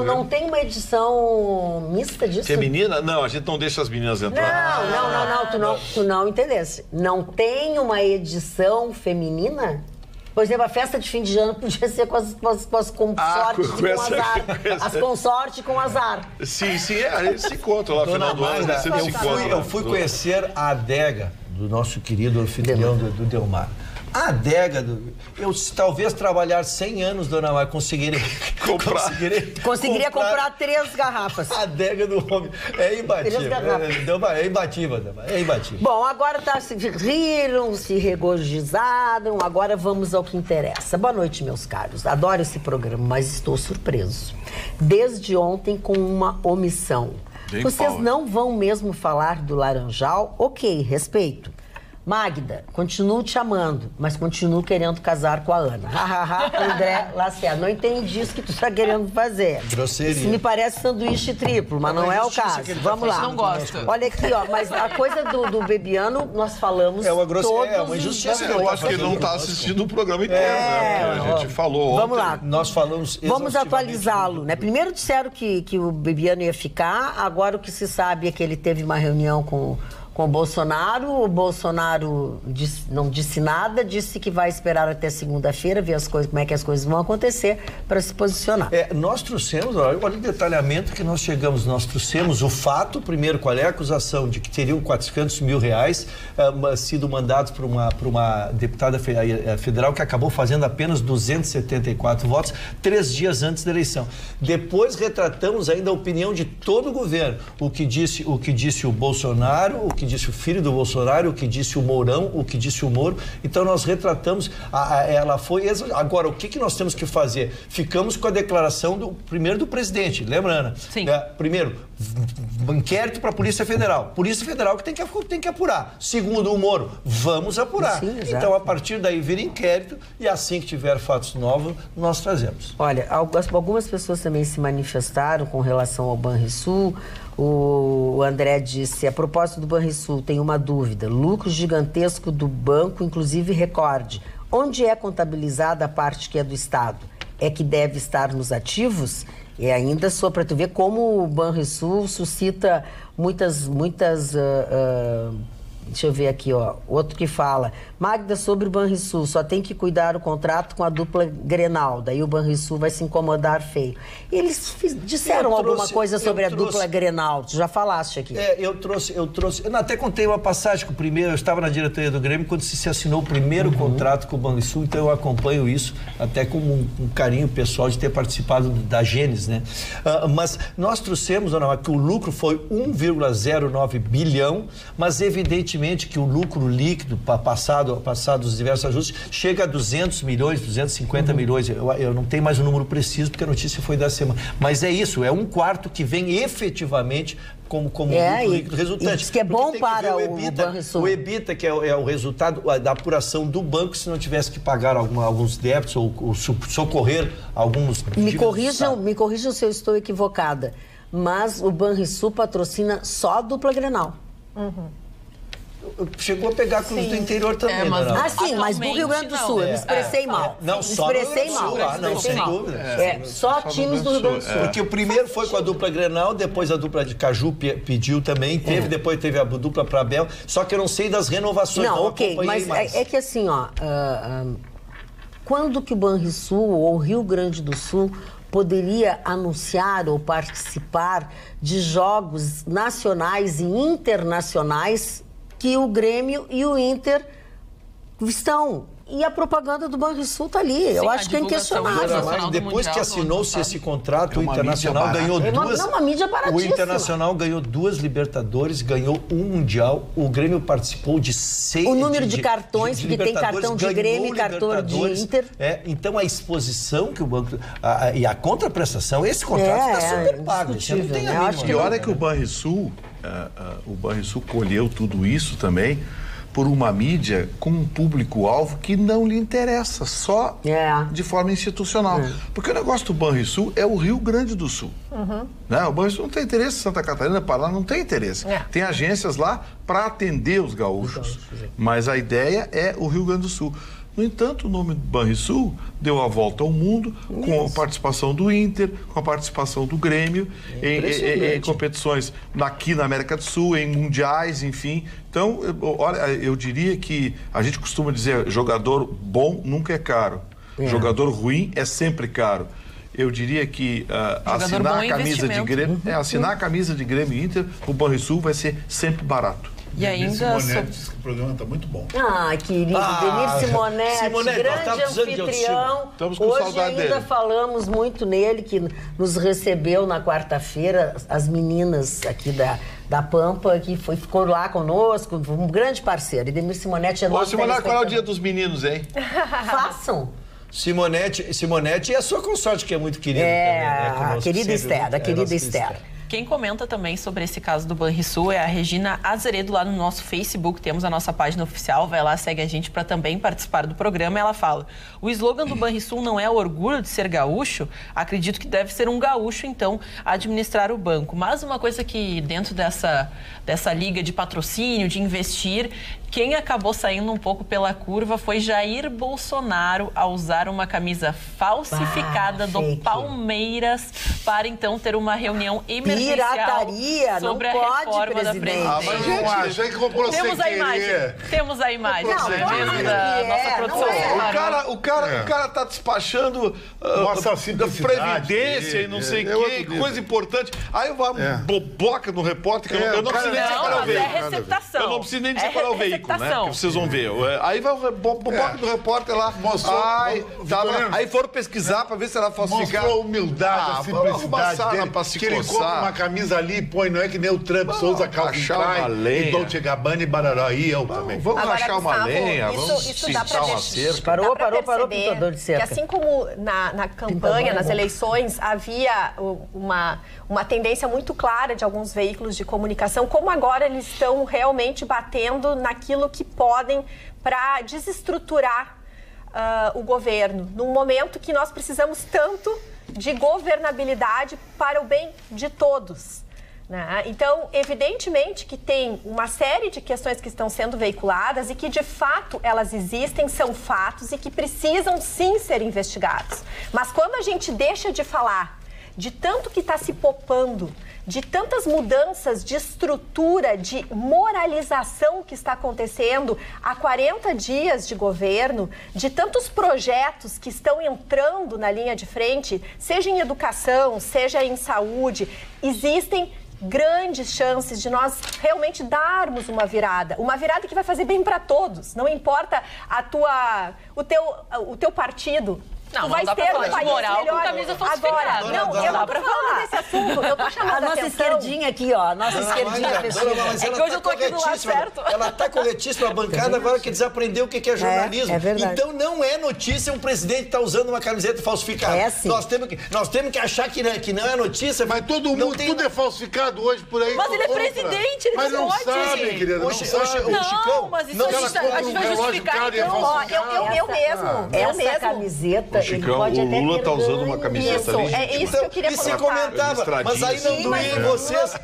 Não tem uma edição mista disso? Feminina? Não, a gente não deixa as meninas entrar. Não, tu não entendesse. Não tem uma edição feminina? Por exemplo, a festa de fim de ano podia ser com as consortes com azar. As consortes com azar. Sim, a gente se encontra lá no final do ano. Eu fui conhecer a adega do nosso querido anfitrião do Delmar. A adega eu talvez trabalhar 100 anos, dona Maria, conseguiria comprar 3 garrafas. A adega do homem é imbatível. É imbatível. Bom, agora riram, se regozijaram, agora vamos ao que interessa. Boa noite, meus caros. Adoro esse programa, mas estou surpreso. Desde ontem com uma omissão. Vocês não vão mesmo falar do Laranjal? Ok, respeito. Magda, continuo te amando, mas continuo querendo casar com a Ana. André Lacerda, não entendi isso que tu está querendo fazer. Grosseria. Isso me parece sanduíche triplo, mas não é o caso. Vamos lá. Não gosta. Olha aqui, ó, mas a coisa do Bebiano, nós falamos é uma injustiça. Eu acho que ele não está assistindo o programa inteiro, né? A gente falou ontem. Vamos lá. Nós falamos vamos atualizá-lo, né? Primeiro disseram que o Bebiano ia ficar, agora o que se sabe é que ele teve uma reunião com o Bolsonaro não disse nada, disse que vai esperar até segunda-feira, ver como é que as coisas vão acontecer para se posicionar. Nós trouxemos, olha o detalhamento que nós chegamos, nós trouxemos o fato, primeiro, qual é a acusação de que teriam 400 mil reais sido mandados por uma deputada federal que acabou fazendo apenas 274 votos 3 dias antes da eleição. Depois retratamos ainda a opinião de todo o governo, o que disse o Bolsonaro, o que disse o filho do Bolsonaro, o que disse o Mourão, o que disse o Moro. Então nós retratamos, ela foi... Agora, o que nós temos que fazer? Ficamos com a declaração primeiro do presidente, lembra, Ana? Sim. Primeiro, inquérito para a Polícia Federal. Polícia Federal que tem que apurar. Segundo o Moro, vamos apurar. Sim, então, a partir daí, vira inquérito e assim que tiver fatos novos, nós trazemos. Olha, algumas pessoas também se manifestaram com relação ao Banrisul. O André disse, a propósito do Banrisul, tem uma dúvida. Lucro gigantesco do banco, inclusive recorde. Onde é contabilizada a parte que é do Estado? É que deve estar nos ativos? E ainda só para tu ver como o Banrisul suscita muitas deixa eu ver aqui, outro que fala, Magda, sobre o Banrisul, só tem que cuidar o contrato com a dupla Grenal, daí o Banrisul vai se incomodar feio. Eles disseram alguma coisa sobre a dupla Grenal, tu já falaste aqui. Eu trouxe, eu até contei uma passagem com o primeiro, eu estava na diretoria do Grêmio quando se assinou o primeiro contrato com o Banrisul, então eu acompanho isso até com um carinho pessoal de ter participado da Gênesis, né? Mas nós trouxemos, Ana, que o lucro foi 1,09 bilhão, mas evidentemente que o lucro líquido passado os diversos ajustes chega a 200 milhões, 250 milhões. Eu não tenho mais o número preciso porque a notícia foi da semana. Mas é isso, é 1/4 que vem efetivamente como lucro líquido resultante. Isso que é bom para o Banrisul. O EBITDA, que é o resultado da apuração do banco, se não tivesse que pagar alguns débitos ou socorrer alguns... Me corrijam se eu estou equivocada, mas o Banrisul patrocina só a dupla Grenal. Chegou a pegar cruz do interior também, mas do Rio Grande do Sul, eu me expressei mal. Não, só expressei mal. Não, sem dúvida. Só times do Rio Grande do Sul. Porque o primeiro foi com a dupla Grenal, depois a dupla de Caju pediu também, depois teve a dupla para Abel, só que eu não sei das renovações. Não, ok, mas é que assim, quando que o Banrisul ou o Rio Grande do Sul poderia anunciar ou participar de jogos nacionais e internacionais que o Grêmio e o Inter estão? E a propaganda do Banrisul está ali. Sim, eu acho que é inquestionável. Depois que assinou-se esse contrato, o Internacional ganhou duas... uma mídia baratíssima. O Internacional ganhou 2 Libertadores, ganhou um Mundial. O Grêmio participou de 6... O número de cartões, porque tem cartão de Grêmio e cartão de Inter. Então, a exposição que o banco... e a contraprestação, esse contrato está super pago. Você não tem a mínima. E olha que o Banrisul colheu tudo isso também por uma mídia com um público-alvo que não lhe interessa, só de forma institucional. Porque o negócio do Banrisul é o Rio Grande do Sul. Né? O Banrisul não tem interesse em Santa Catarina, Paraná não tem interesse. Tem agências lá para atender os gaúchos. Mas a ideia é o Rio Grande do Sul. No entanto, o nome do Banrisul deu a volta ao mundo com a participação do Inter, com a participação do Grêmio em competições aqui na América do Sul, em mundiais, enfim. Então, olha, eu diria que a gente costuma dizer jogador bom nunca é caro. Jogador ruim é sempre caro. Eu diria que assinar a camisa de Grêmio, assinar a camisa de Grêmio e Inter, o Banrisul vai ser sempre barato. E ainda diz que o programa está muito bom. Querido, Denir Simonetti, grande anfitrião. Estamos com Hoje saudade ainda dele. Falamos muito nele, que nos recebeu na quarta-feira, as meninas aqui da Pampa, que ficou lá conosco, um grande parceiro. E Denir Simonetti é nosso Simonetti, qual é o dia dos meninos, hein? Façam. Simonetti e a sua consorte, que é muito querida também, né? A querida Esther. Quem comenta também sobre esse caso do Banrisul é a Regina Azeredo, lá no nosso Facebook. Temos a nossa página oficial, vai lá, segue a gente para também participar do programa. Ela fala, o slogan do Banrisul não é o orgulho de ser gaúcho? Acredito que deve ser um gaúcho, então, administrar o banco. Mas uma coisa que dentro dessa liga de patrocínio, de investir, quem acabou saindo um pouco pela curva foi Jair Bolsonaro ao usar uma camisa falsificada do Palmeiras para então ter uma reunião emergencial pirataria não sobre a pode, reforma presidente. da Previdência. Mas não acha que comprou sem Temos a imagem. querer. Temos a imagem, Não, não é claro mesmo? que Da é, nossa produção. não é. O cara tá despachando previdência e não sei o quê, coisa importante. Aí vai boboca no repórter, que eu não preciso nem dizer qual é o veículo. É receptação. Eu não preciso nem dizer qual é o veículo, né? Que vocês vão ver. Aí vai o boboca do repórter lá. Aí foram pesquisar pra ver se era falsificado. Mostrou a humildade, a simplicidade dele, que ele compra uma camisa ali e põe, não é que nem o Trump, só usa calça e Dolce & Gabbana e Barará, e eu também. Vamos Agora, rachar uma Gustavo, lenha, vamos isso dá pintar pra uma cerca. Parou, pintador de cerca. Que assim como na campanha, nas eleições, havia uma tendência muito clara de alguns veículos de comunicação, como agora eles estão realmente batendo naquilo que podem para desestruturar o governo, num momento que nós precisamos tanto de governabilidade para o bem de todos. Né? Então, evidentemente que tem uma série de questões que estão sendo veiculadas e que, de fato, elas existem, são fatos e que precisam, sim, ser investigados. Mas quando a gente deixa de falar de tanto que está se popando, de tantas mudanças de estrutura, de moralização que está acontecendo há 40 dias de governo, de tantos projetos que estão entrando na linha de frente, seja em educação, seja em saúde, existem grandes chances de nós realmente darmos uma virada que vai fazer bem para todos. Não importa o teu partido. Não, vai ter um país moral melhor. Com camisa falsificada. Agora, eu não tô falando desse assunto, eu tô chamando a nossa esquerdinha aqui, ó, a nossa esquerdinha festiva. É que hoje eu tô aqui do lado certo. Ela tá corretíssima, a bancada agora quer desaprender o que é jornalismo. É verdade. Então não é notícia um presidente tá usando uma camiseta falsificada. É assim. Nós temos que achar que não é notícia. Mas todo mundo, tudo é falsificado hoje por aí. Mas ele é presidente, ele mas não pode. Sabe, querida, não sabe. Não, mas isso a gente vai justificar. Eu mesmo. Essa camiseta, ele pode até o Lula tá usando uma camiseta ali. É isso que eu queria comentar. Comentava, mas aí não doía em vocês.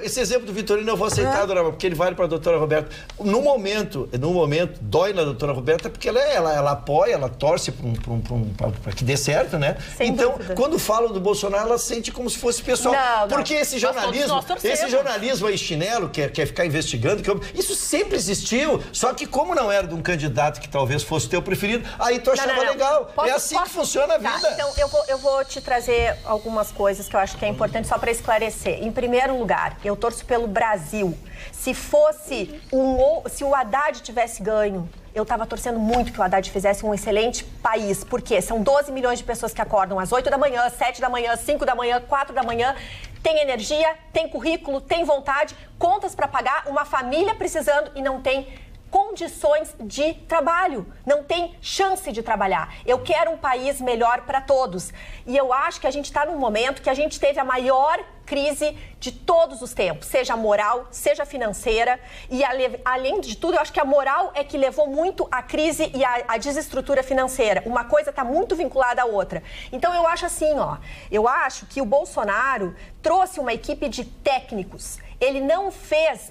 Esse exemplo do Vitorino eu vou aceitar, dona, porque ele vale para a doutora Roberta. No momento, dói na doutora Roberta, porque ela apoia, ela torce para que dê certo, né? Sem então, dúvida. Quando falam do Bolsonaro, ela sente como se fosse pessoal. Não. Porque esse jornalismo aí chinelo, quer ficar investigando, isso sempre existiu, só que como não era de um candidato que talvez fosse teu preferido, aí tu achava legal. É assim que funciona a vida. Tá, então eu vou te trazer algumas coisas que eu acho que é importante só para esclarecer. Em primeiro lugar, eu torço pelo Brasil. Se o Haddad tivesse ganho, eu estava torcendo muito que o Haddad fizesse um excelente país. Por quê? São 12 milhões de pessoas que acordam às 8 da manhã, 7 da manhã, 5 da manhã, 4 da manhã. Tem energia, tem currículo, tem vontade, contas para pagar, uma família precisando e não tem condições de trabalho, não tem chance de trabalhar. Eu quero um país melhor para todos. E eu acho que a gente está num momento que a gente teve a maior crise de todos os tempos, seja moral, seja financeira. E além de tudo, eu acho que a moral é que levou muito a crise e a desestrutura financeira. Uma coisa está muito vinculada à outra. Então eu acho assim, eu acho que o Bolsonaro trouxe uma equipe de técnicos. Ele não fez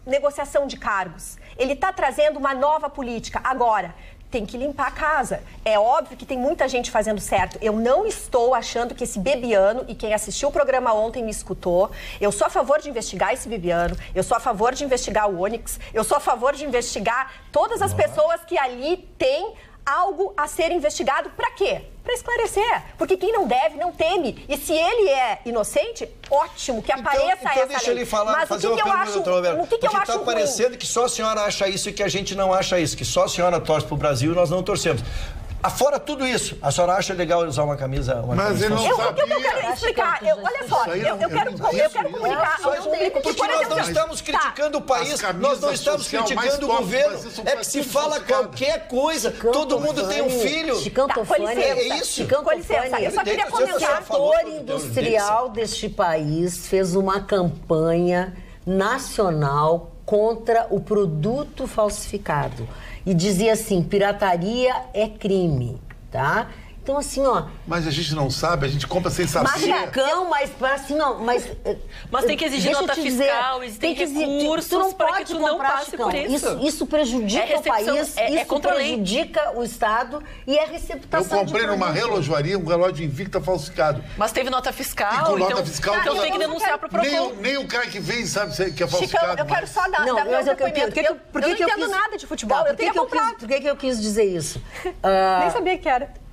negociação de cargos. Ele está trazendo uma nova política. Agora, tem que limpar a casa. É óbvio que tem muita gente fazendo certo. Eu não estou achando que esse Bebiano, e quem assistiu o programa ontem me escutou, eu sou a favor de investigar esse Bebiano, eu sou a favor de investigar o Onyx, eu sou a favor de investigar todas as pessoas que ali têm algo a ser investigado. Para quê? Para esclarecer. Porque quem não deve, não teme. E se ele é inocente, ótimo, que apareça essa lei. Então deixa ele falar, mas fazer o que uma eu pergunta, acho, doutor Roberto. o que eu acho está parecendo que só a senhora acha isso e que a gente não acha isso, que só a senhora torce para o Brasil e nós não torcemos. Fora tudo isso, a senhora acha legal usar uma camisa? Mas ele não sabia. O que eu quero explicar, olha só, eu quero comunicar ao público que, porque nós não estamos criticando o país, nós não estamos criticando o governo. É que se fala qualquer coisa, todo mundo tem um filho. É isso? Com licença, eu só queria comentar. O setor industrial deste país fez uma campanha nacional contra o produto falsificado. E dizia assim, pirataria é crime, tá? Então, assim, ó... Mas a gente não sabe, a gente compra sem saber. Chicão, mas assim, não, mas tem que exigir nota fiscal, existem recursos para que tu não passe por isso. Isso prejudica o país, isso prejudica o Estado e é receptação. Eu comprei numa relojoaria um relógio Invicta falsificado. Mas teve nota fiscal, então tem que denunciar pro Procon. Nem o cara que vem sabe que é falsificado. Chicão, eu quero só dar meu depoimento. Eu não entendo nada de futebol, eu teria comprado. Por que eu quis dizer isso? Nem sabia que era.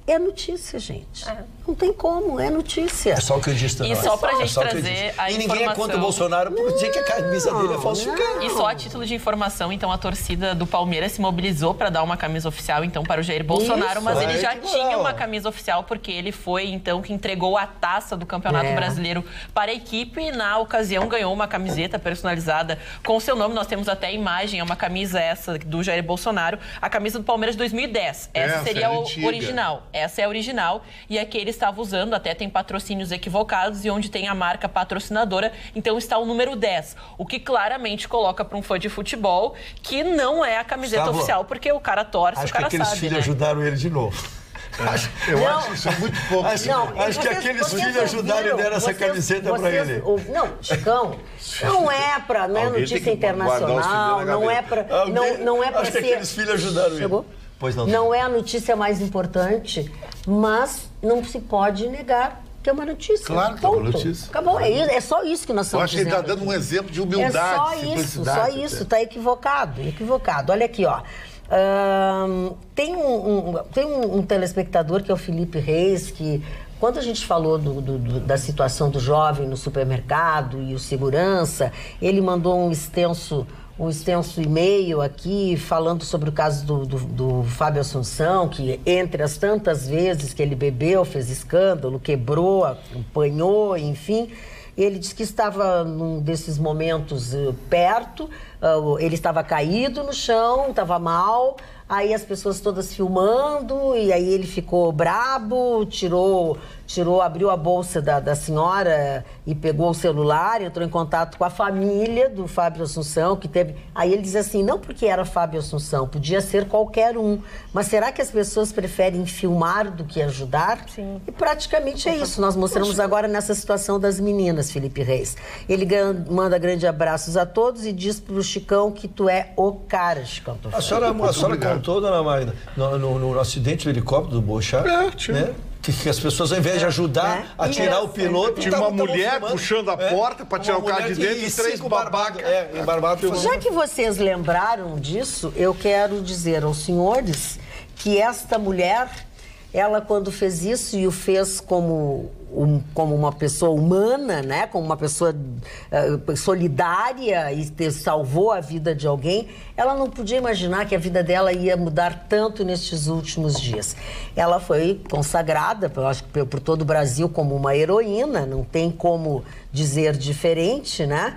É notícia, gente. Não tem como, é notícia. É só o que eu disse também. E só pra gente trazer a informação. E ninguém é contra o Bolsonaro por dizer que a camisa dele é falsificada. E só a título de informação, então a torcida do Palmeiras se mobilizou para dar uma camisa oficial, então, para o Jair Bolsonaro, mas ele já tinha uma camisa oficial, porque ele foi, então, que entregou a taça do Campeonato Brasileiro para a equipe e, na ocasião, ganhou uma camiseta personalizada com o seu nome. Nós temos até a imagem, é uma camisa essa do Jair Bolsonaro, a camisa do Palmeiras de 2010. Essa seria a original. Essa é a original e aqui ele estava usando, até tem patrocínios equivocados e onde tem a marca patrocinadora, então está o número 10, o que claramente coloca para um fã de futebol que não é a camiseta oficial, porque o cara torce, o cara sabe. Acho que aqueles filhos ajudaram ele de novo. Eu acho isso muito pouco. Acho que aqueles filhos ajudaram e deram essa camiseta para ele. Não, Chicão, não é notícia internacional, não é para acho que aqueles filhos ajudaram ele. Pois não. Não é a notícia mais importante, mas não se pode negar que é uma notícia. Claro que é uma notícia. Acabou, é só isso que nós estamos dizendo. Eu acho que ele está dando um exemplo de humildade, só isso, está equivocado. Olha aqui, ó. Tem um telespectador que é o Felipe Reis, que quando a gente falou da situação do jovem no supermercado e o segurança, ele mandou um extenso e-mail aqui falando sobre o caso do Fábio Assunção, que entre as tantas vezes que ele bebeu, fez escândalo, quebrou, apanhou, enfim, ele disse que estava num desses momentos perto, ele estava caído no chão, estava mal, aí as pessoas todas filmando, e aí ele ficou brabo, abriu a bolsa da senhora e pegou o celular, entrou em contato com a família do Fábio Assunção, que teve... Aí ele diz assim, não porque era Fábio Assunção, podia ser qualquer um, mas será que as pessoas preferem filmar do que ajudar? Sim. E praticamente é isso, nós mostramos agora nessa situação das meninas, Felipe Reis. Ele manda grandes abraços a todos e diz pro Chicão que tu é o cara, Chicão. A senhora contou, dona Magda, no acidente do helicóptero do Boechat, né? Que as pessoas, ao invés de ajudar a tirar o piloto... Tinha uma mulher puxando a porta para tirar o carro de dentro e 3 babacas. Já que vocês lembraram disso, eu quero dizer aos senhores que esta mulher, ela quando fez isso e o fez como uma pessoa humana, né? Como uma pessoa solidária e salvou a vida de alguém, ela não podia imaginar que a vida dela ia mudar tanto nestes últimos dias. Ela foi consagrada, eu acho que por todo o Brasil, como uma heroína, não tem como dizer diferente, né?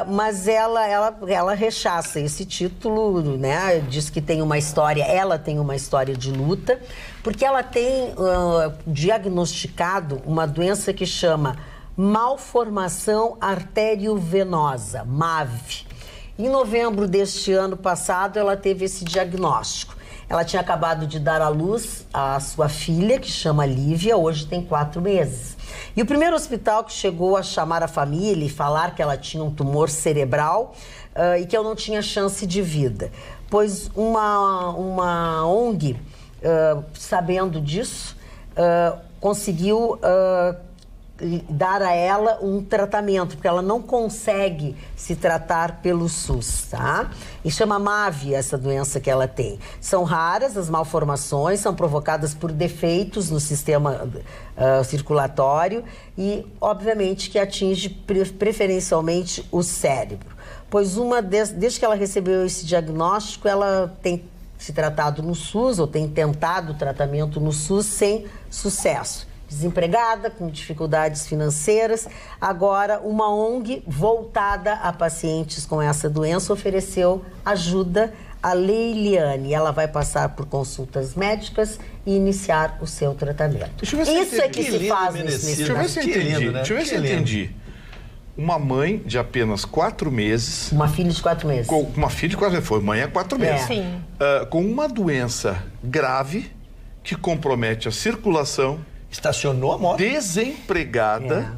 Mas ela rechaça esse título, né? Diz que tem uma história, ela tem uma história de luta, porque ela tem diagnosticado uma doença que chama malformação arteriovenosa, MAV. Em novembro deste ano passado, ela teve esse diagnóstico. Ela tinha acabado de dar à luz a sua filha, que chama Lívia, hoje tem 4 meses. E o primeiro hospital que chegou a chamar a família e falar que ela tinha um tumor cerebral e que eu não tinha chance de vida. Pois uma ONG, sabendo disso, conseguiu dar a ela um tratamento, porque ela não consegue se tratar pelo SUS, tá? E chama MAV essa doença que ela tem. São raras as malformações, são provocadas por defeitos no sistema circulatório e, obviamente, que atinge preferencialmente o cérebro. Pois desde que ela recebeu esse diagnóstico, ela tem se tratado no SUS, ou tem tentado tratamento no SUS sem sucesso. Desempregada, com dificuldades financeiras. Agora, uma ONG voltada a pacientes com essa doença ofereceu ajuda a Leiliane. Ela vai passar por consultas médicas e iniciar o seu tratamento. Isso é que se faz nesse Deixa eu ver se eu entendi. Uma mãe de apenas 4 meses... Uma filha de 4 meses. Uma filha de 4 meses. Foi mãe há 4 meses. Sim. Com uma doença grave que compromete a circulação. Estacionou a moto. Desempregada.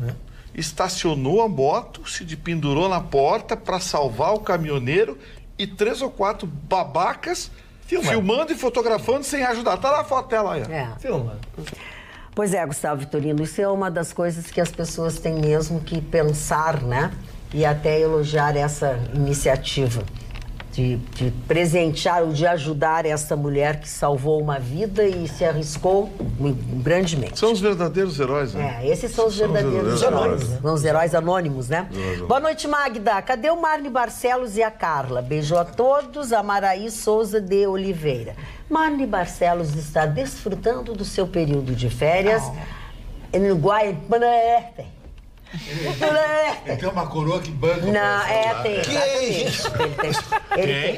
Estacionou a moto, se pendurou na porta para salvar o caminhoneiro e 3 ou 4 babacas filmando e fotografando sem ajudar. Tá lá a foto dela aí. Filma. Pois é, Gustavo Vitorino, isso é uma das coisas que as pessoas têm mesmo que pensar, né? E até elogiar essa iniciativa de presentear ou de ajudar essa mulher que salvou uma vida e se arriscou grandemente. São os verdadeiros heróis, né? Esses são os verdadeiros heróis. São os heróis anônimos, né? Boa noite, Magda. Cadê o Marne Barcelos e a Carla? Beijo a todos. A Maraí Souza de Oliveira. Marne Barcelos está desfrutando do seu período de férias em Guaianazes. Ele tem uma coroa que banca. Não, tem.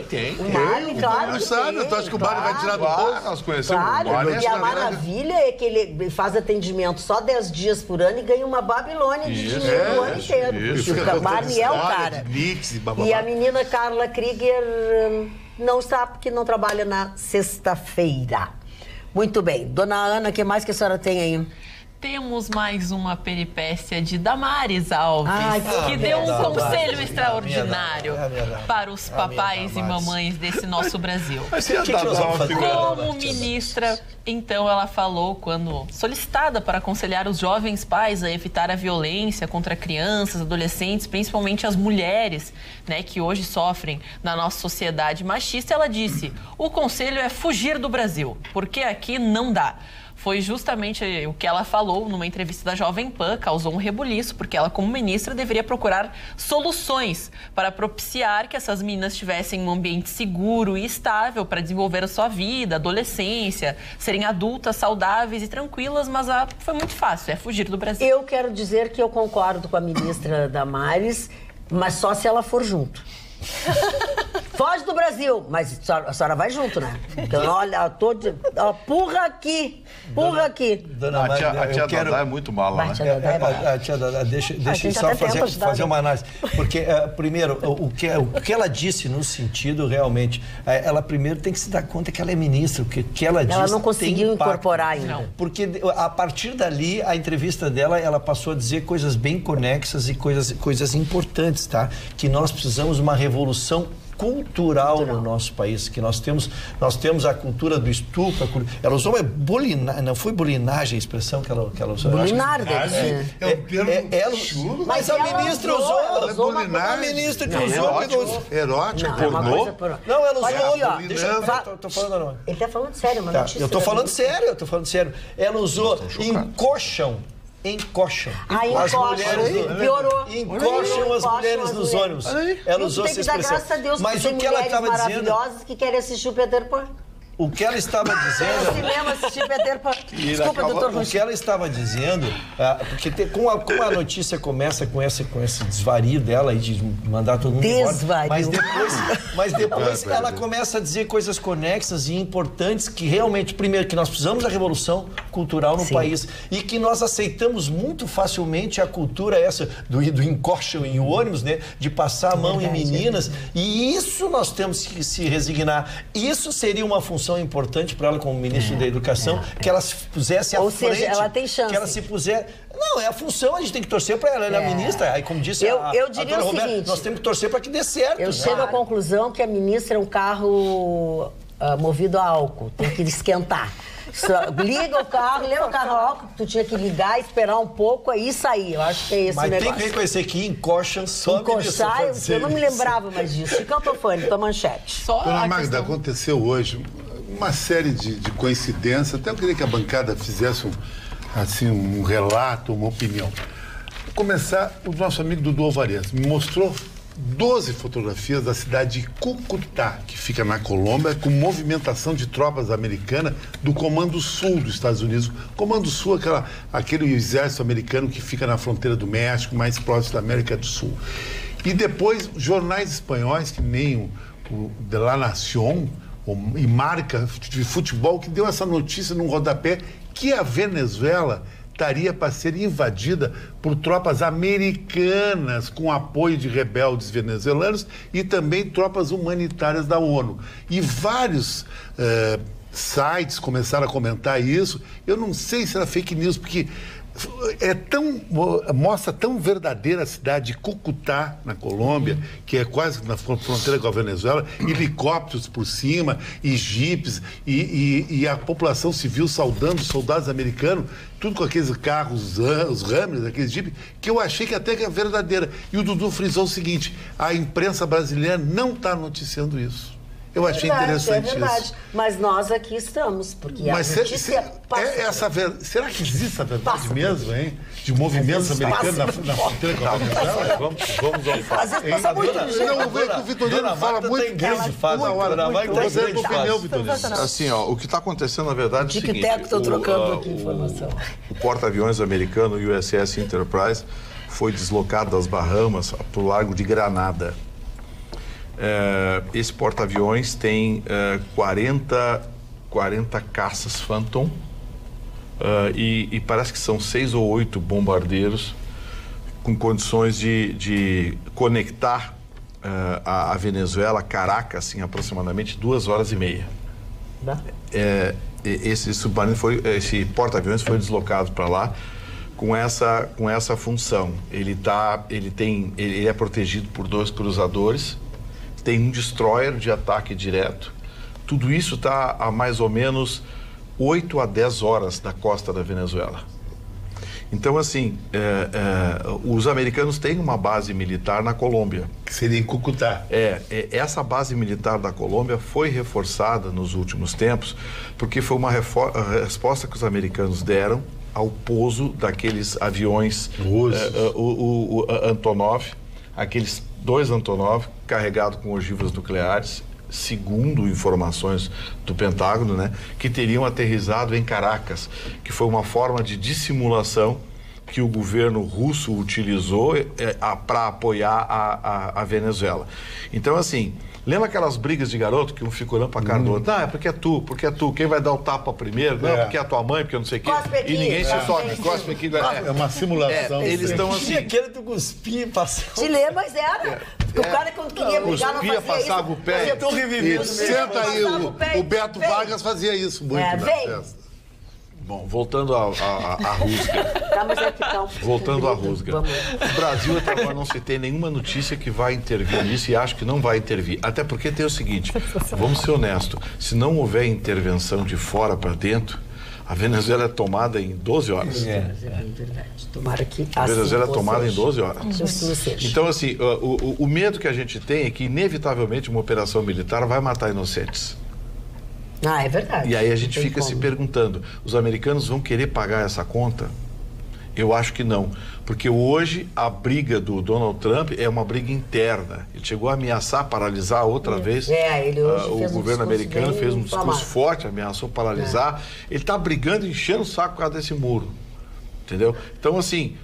Tem. O Marne, claro. Não sabe, tu acha que o Marne vai tirar do bolso? Nós conhecemos o Claro, Marne. e a maravilha é que ele faz atendimento só 10 dias por ano e ganha uma Babilônia de dinheiro o ano inteiro. O Marne é o cara. E a menina Carla Krieger não está porque não trabalha na sexta-feira. Muito bem. Dona Ana, o que mais que a senhora tem aí? Temos mais uma peripécia de Damares Alves, que deu um conselho extraordinário para os papais e mamães desse nosso Brasil. Como ministra, então, ela falou, quando solicitada para aconselhar os jovens pais a evitar a violência contra crianças, adolescentes, principalmente as mulheres, né, que hoje sofrem na nossa sociedade machista, ela disse: o conselho é fugir do Brasil, porque aqui não dá. Foi justamente o que ela falou numa entrevista da Jovem Pan, causou um rebuliço, porque ela, como ministra, deveria procurar soluções para propiciar que essas meninas tivessem um ambiente seguro e estável para desenvolver a sua vida, adolescência, serem adultas, saudáveis e tranquilas, mas foi muito fácil, é fugir do Brasil. Eu quero dizer que eu concordo com a ministra Damares, mas só se ela for junto. Foge do Brasil, mas a senhora vai junto, né? Então, olha, purra aqui. Dona a tia Dadá é muito mala, né? A tia Dadá, deixa eu só fazer uma análise. Porque, primeiro, o que ela disse no sentido, realmente, ela primeiro tem que se dar conta que ela é ministra, o que ela disse. Ela não conseguiu incorporar ainda. Não. Porque, a partir dali, a entrevista dela, ela passou a dizer coisas bem conexas e coisas importantes, tá? Que nós precisamos de uma revolução cultural no nosso país, que nós temos a cultura do estupro, ela usou não foi bulinagem a expressão que ela usou. Bulinar, é um termo chulo. Mas a ministra usou. A ministra que usou. Erótico, pornô? Não, ela usou. Tô falando não. Ele tá falando sério, mano. Eu tô falando sério. Ela usou encoxam. As mulheres piorou. Encoxam as mulheres nos ônibus. Ela usou essa expressão. Graças a Deus, mas o que ela estava dizendo, maravilhosas que querem assistir o Peter Pan. O que ela estava dizendo... cinema assistir Peter Pan. Desculpa, doutor Rui. O que ela estava dizendo, porque como a notícia começa com esse desvario dela aí de mandar todo mundo embora, mas depois ela começa a dizer coisas conexas e importantes que realmente, primeiro, que nós precisamos da revolução cultural no país e que nós aceitamos muito facilmente a cultura essa do encoxam em ônibus, né, de passar a mão em meninas, e isso nós temos que se resignar. Isso seria uma função importante para ela como ministra da Educação, que ela se pusesse à frente. Ou seja, ela tem chance. Que ela se puser... Não, é a função, a gente tem que torcer para ela. Ela é a ministra, aí como disse eu diria o seguinte, nós temos que torcer para que dê certo. Eu chego à conclusão que a ministra é um carro movido a álcool, tem que esquentar. Liga o carro, leva o carro ao álcool, tu tinha que ligar, esperar um pouco, aí sair. Eu acho que é esse negócio. Mas tem que reconhecer que encoxam só eu não me lembrava mais disso. Fica autofone, tua manchete. Dona Magda, aconteceu hoje uma série de coincidências. Até eu queria que a bancada fizesse um relato, uma opinião. Vou começar, o nosso amigo Dudu Alvarez me mostrou 12 fotografias da cidade de Cúcuta, que fica na Colômbia, com movimentação de tropas americanas do Comando Sul dos Estados Unidos. Comando Sul, aquele exército americano que fica na fronteira do México, mais próximo da América do Sul. E depois, jornais espanhóis, que nem o de La Nación, e Marca de Futebol, que deu essa notícia num rodapé que a Venezuela estaria para ser invadida por tropas americanas com apoio de rebeldes venezuelanos e também tropas humanitárias da ONU. E vários sites começaram a comentar isso. Eu não sei se era fake news, porque mostra tão verdadeira a cidade de Cúcuta, na Colômbia, que é quase na fronteira com a Venezuela, helicópteros por cima, e jipes, e a população civil saudando os soldados americanos, tudo com aqueles carros, os Rammers, aqueles jipes, que eu achei que até que é verdadeira. E o Dudu frisou o seguinte: a imprensa brasileira não está noticiando isso. Eu achei interessante isso. Mas nós aqui estamos, porque a notícia será que existe a verdade mesmo, hein? De movimentos americanos na fronteira com a Venezuela? Vamos ao fato. Não, o Vitorino fala muito inglês, fala hora. Você é opinião, Vitorino. Assim, ó, o que está acontecendo, na verdade, é o seguinte. Estou trocando aqui informação. O porta-aviões americano, o USS Enterprise, foi deslocado das Bahamas para o Largo de Granada. Esse porta-aviões tem 40 caças Phantom e parece que são 6 ou 8 bombardeiros com condições de conectar a Venezuela, Caracas, em aproximadamente 2h30. Esse porta-aviões foi deslocado para lá com essa função. Ele é protegido por 2 cruzadores. Tem um destroyer de ataque direto. Tudo isso está a mais ou menos 8 a 10 horas da costa da Venezuela. Então, assim, os americanos têm uma base militar na Colômbia. Que seria em Cúcuta. Essa base militar da Colômbia foi reforçada nos últimos tempos, porque foi uma resposta que os americanos deram ao pouso daqueles aviões o Antonov, aqueles 2 Antonov carregados com ogivas nucleares, segundo informações do Pentágono, né, que teriam aterrissado em Caracas, que foi uma forma de dissimulação que o governo russo utilizou para apoiar a Venezuela. Então, assim, lembra aquelas brigas de garoto que um fica olhando para a cara do outro? Não, é porque é tu, quem vai dar o tapa primeiro? Não, porque é a tua mãe, porque eu não sei o quê. E ninguém se toca, cospe aqui. É uma simulação. Eles estão assim. Tinha aquele do cuspir passar. Te lembra, mas era. O cara quando queria brigar não fazia passava o pé. Eu tô revivendo. Senta aí, o Beto Vargas fazia isso muito na festa. Bom, voltando à rusga. Voltando à rusga. O Brasil até agora não se tem nenhuma notícia que vai intervir nisso e acho que não vai intervir. Até porque tem o seguinte, vamos ser honestos, se não houver intervenção de fora para dentro, a Venezuela é tomada em 12 horas. É verdade. Tomara que a Venezuela é tomada em 12 horas. Então, assim, o medo que a gente tem é que, inevitavelmente, uma operação militar vai matar inocentes. É verdade. E aí a gente fica se perguntando, os americanos vão querer pagar essa conta? Eu acho que não, porque hoje a briga do Donald Trump é uma briga interna. Ele chegou a ameaçar paralisar outra vez. Ele hoje o governo americano fez um discurso forte, ameaçou paralisar. Ele está brigando, enchendo o saco por causa desse muro, entendeu? Então, assim,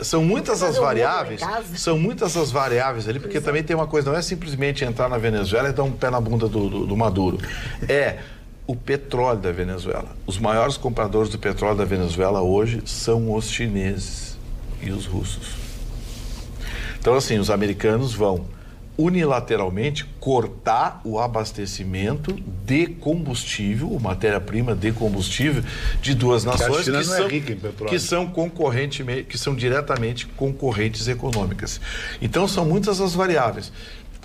são muitas as variáveis, ali, porque também tem uma coisa, não é simplesmente entrar na Venezuela e dar um pé na bunda do Maduro. O petróleo da Venezuela. Os maiores compradores do petróleo da Venezuela hoje são os chineses e os russos. Então, assim, os americanos vão unilateralmente cortar o abastecimento de combustível, matéria-prima de combustível, de duas nações que são diretamente concorrentes econômicas. Então, são muitas as variáveis.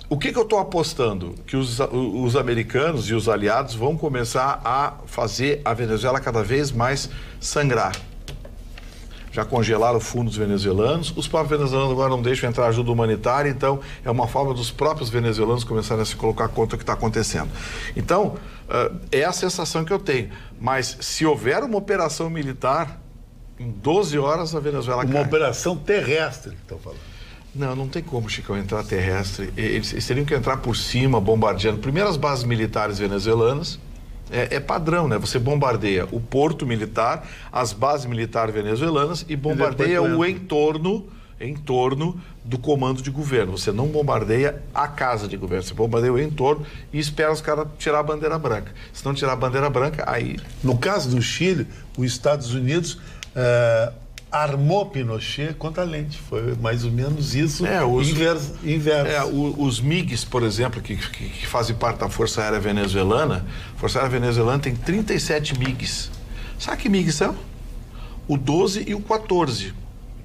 O que eu estou apostando? Que os americanos e os aliados vão começar a fazer a Venezuela cada vez mais sangrar. Já congelaram fundos venezuelanos, os próprios venezuelanos agora não deixam entrar ajuda humanitária, então é uma forma dos próprios venezuelanos começarem a se colocar contra o que está acontecendo. Então, é a sensação que eu tenho. Mas se houver uma operação militar, em 12 horas a Venezuela cai. Uma operação terrestre, que estão falando. Não tem como, Chicão, entrar terrestre. Eles teriam que entrar por cima, bombardeando. Primeiro as bases militares venezuelanas. É padrão, né? Você bombardeia o porto militar, as bases militares venezuelanas e bombardeia o entorno do comando de governo. Você não bombardeia a casa de governo, você bombardeia o entorno e espera os caras tirar a bandeira branca. Se não tirar a bandeira branca, aí... No caso do Chile, os Estados Unidos armou Pinochet contra a lente. Foi mais ou menos isso, inverso. Os MiGs, por exemplo, que fazem parte da Força Aérea Venezuelana, a Força Aérea Venezuelana tem 37 MiGs. Sabe que MiGs são? O 12 e o 14.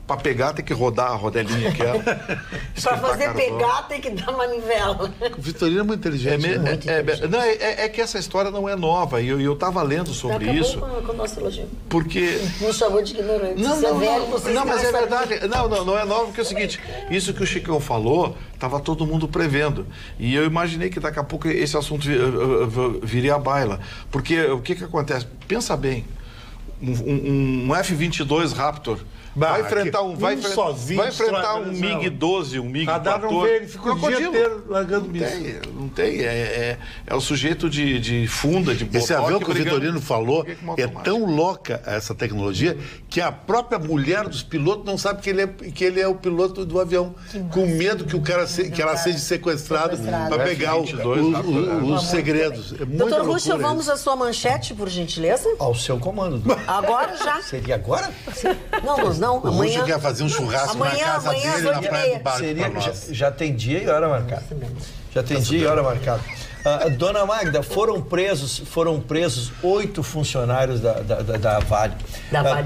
Para pegar tem que rodar a rodelinha aquela. Para fazer pegar tem que dar manivela. O Vitorino é muito inteligente. É que essa história não é nova. E eu estava lendo sobre isso. Com o nosso elogio. Porque... Não chamou de ignorante. Não, mas é verdade. Não é nova, porque é o seguinte, isso que o Chicão falou, estava todo mundo prevendo. E eu imaginei que daqui a pouco esse assunto viria à baila. Porque o que acontece? Pensa bem, um F-22 Raptor vai enfrentar um MiG-12, um MiG-14. Ele ficou o dia inteiro largando míssil. Não tem. É o sujeito de funda, de Esse avião que o Vitorino falou é tão louca essa tecnologia que a própria mulher dos pilotos não sabe que ele é o piloto do avião. Com medo que ela seja sequestrado para pegar os segredos. É muita Doutor Ruschel, vamos à sua manchete, por gentileza? Ao seu comando. Agora já. Seria agora? Não, o Ruschel quer fazer um churrasco na casa dele, na Praia do Barco. Já tem dia e hora marcada. Dona Magda, foram presos 8 funcionários da Vale.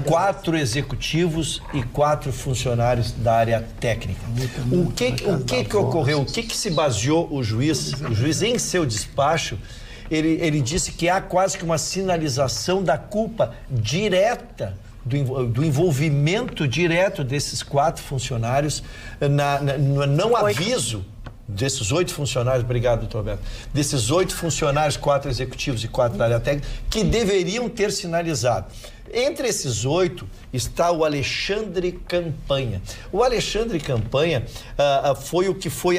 4 executivos e 4 funcionários da área técnica. O que ocorreu? O que se baseou o juiz? O juiz, em seu despacho, ele disse que há quase que uma sinalização da culpa direta, do envolvimento direto desses 4 funcionários no não aviso desses 8 funcionários, obrigado, doutor Alberto, desses 8 funcionários, 4 executivos e 4 da área técnica, que deveriam ter sinalizado. Entre esses 8 está o Alexandre Campanha. O Alexandre Campanha foi o que foi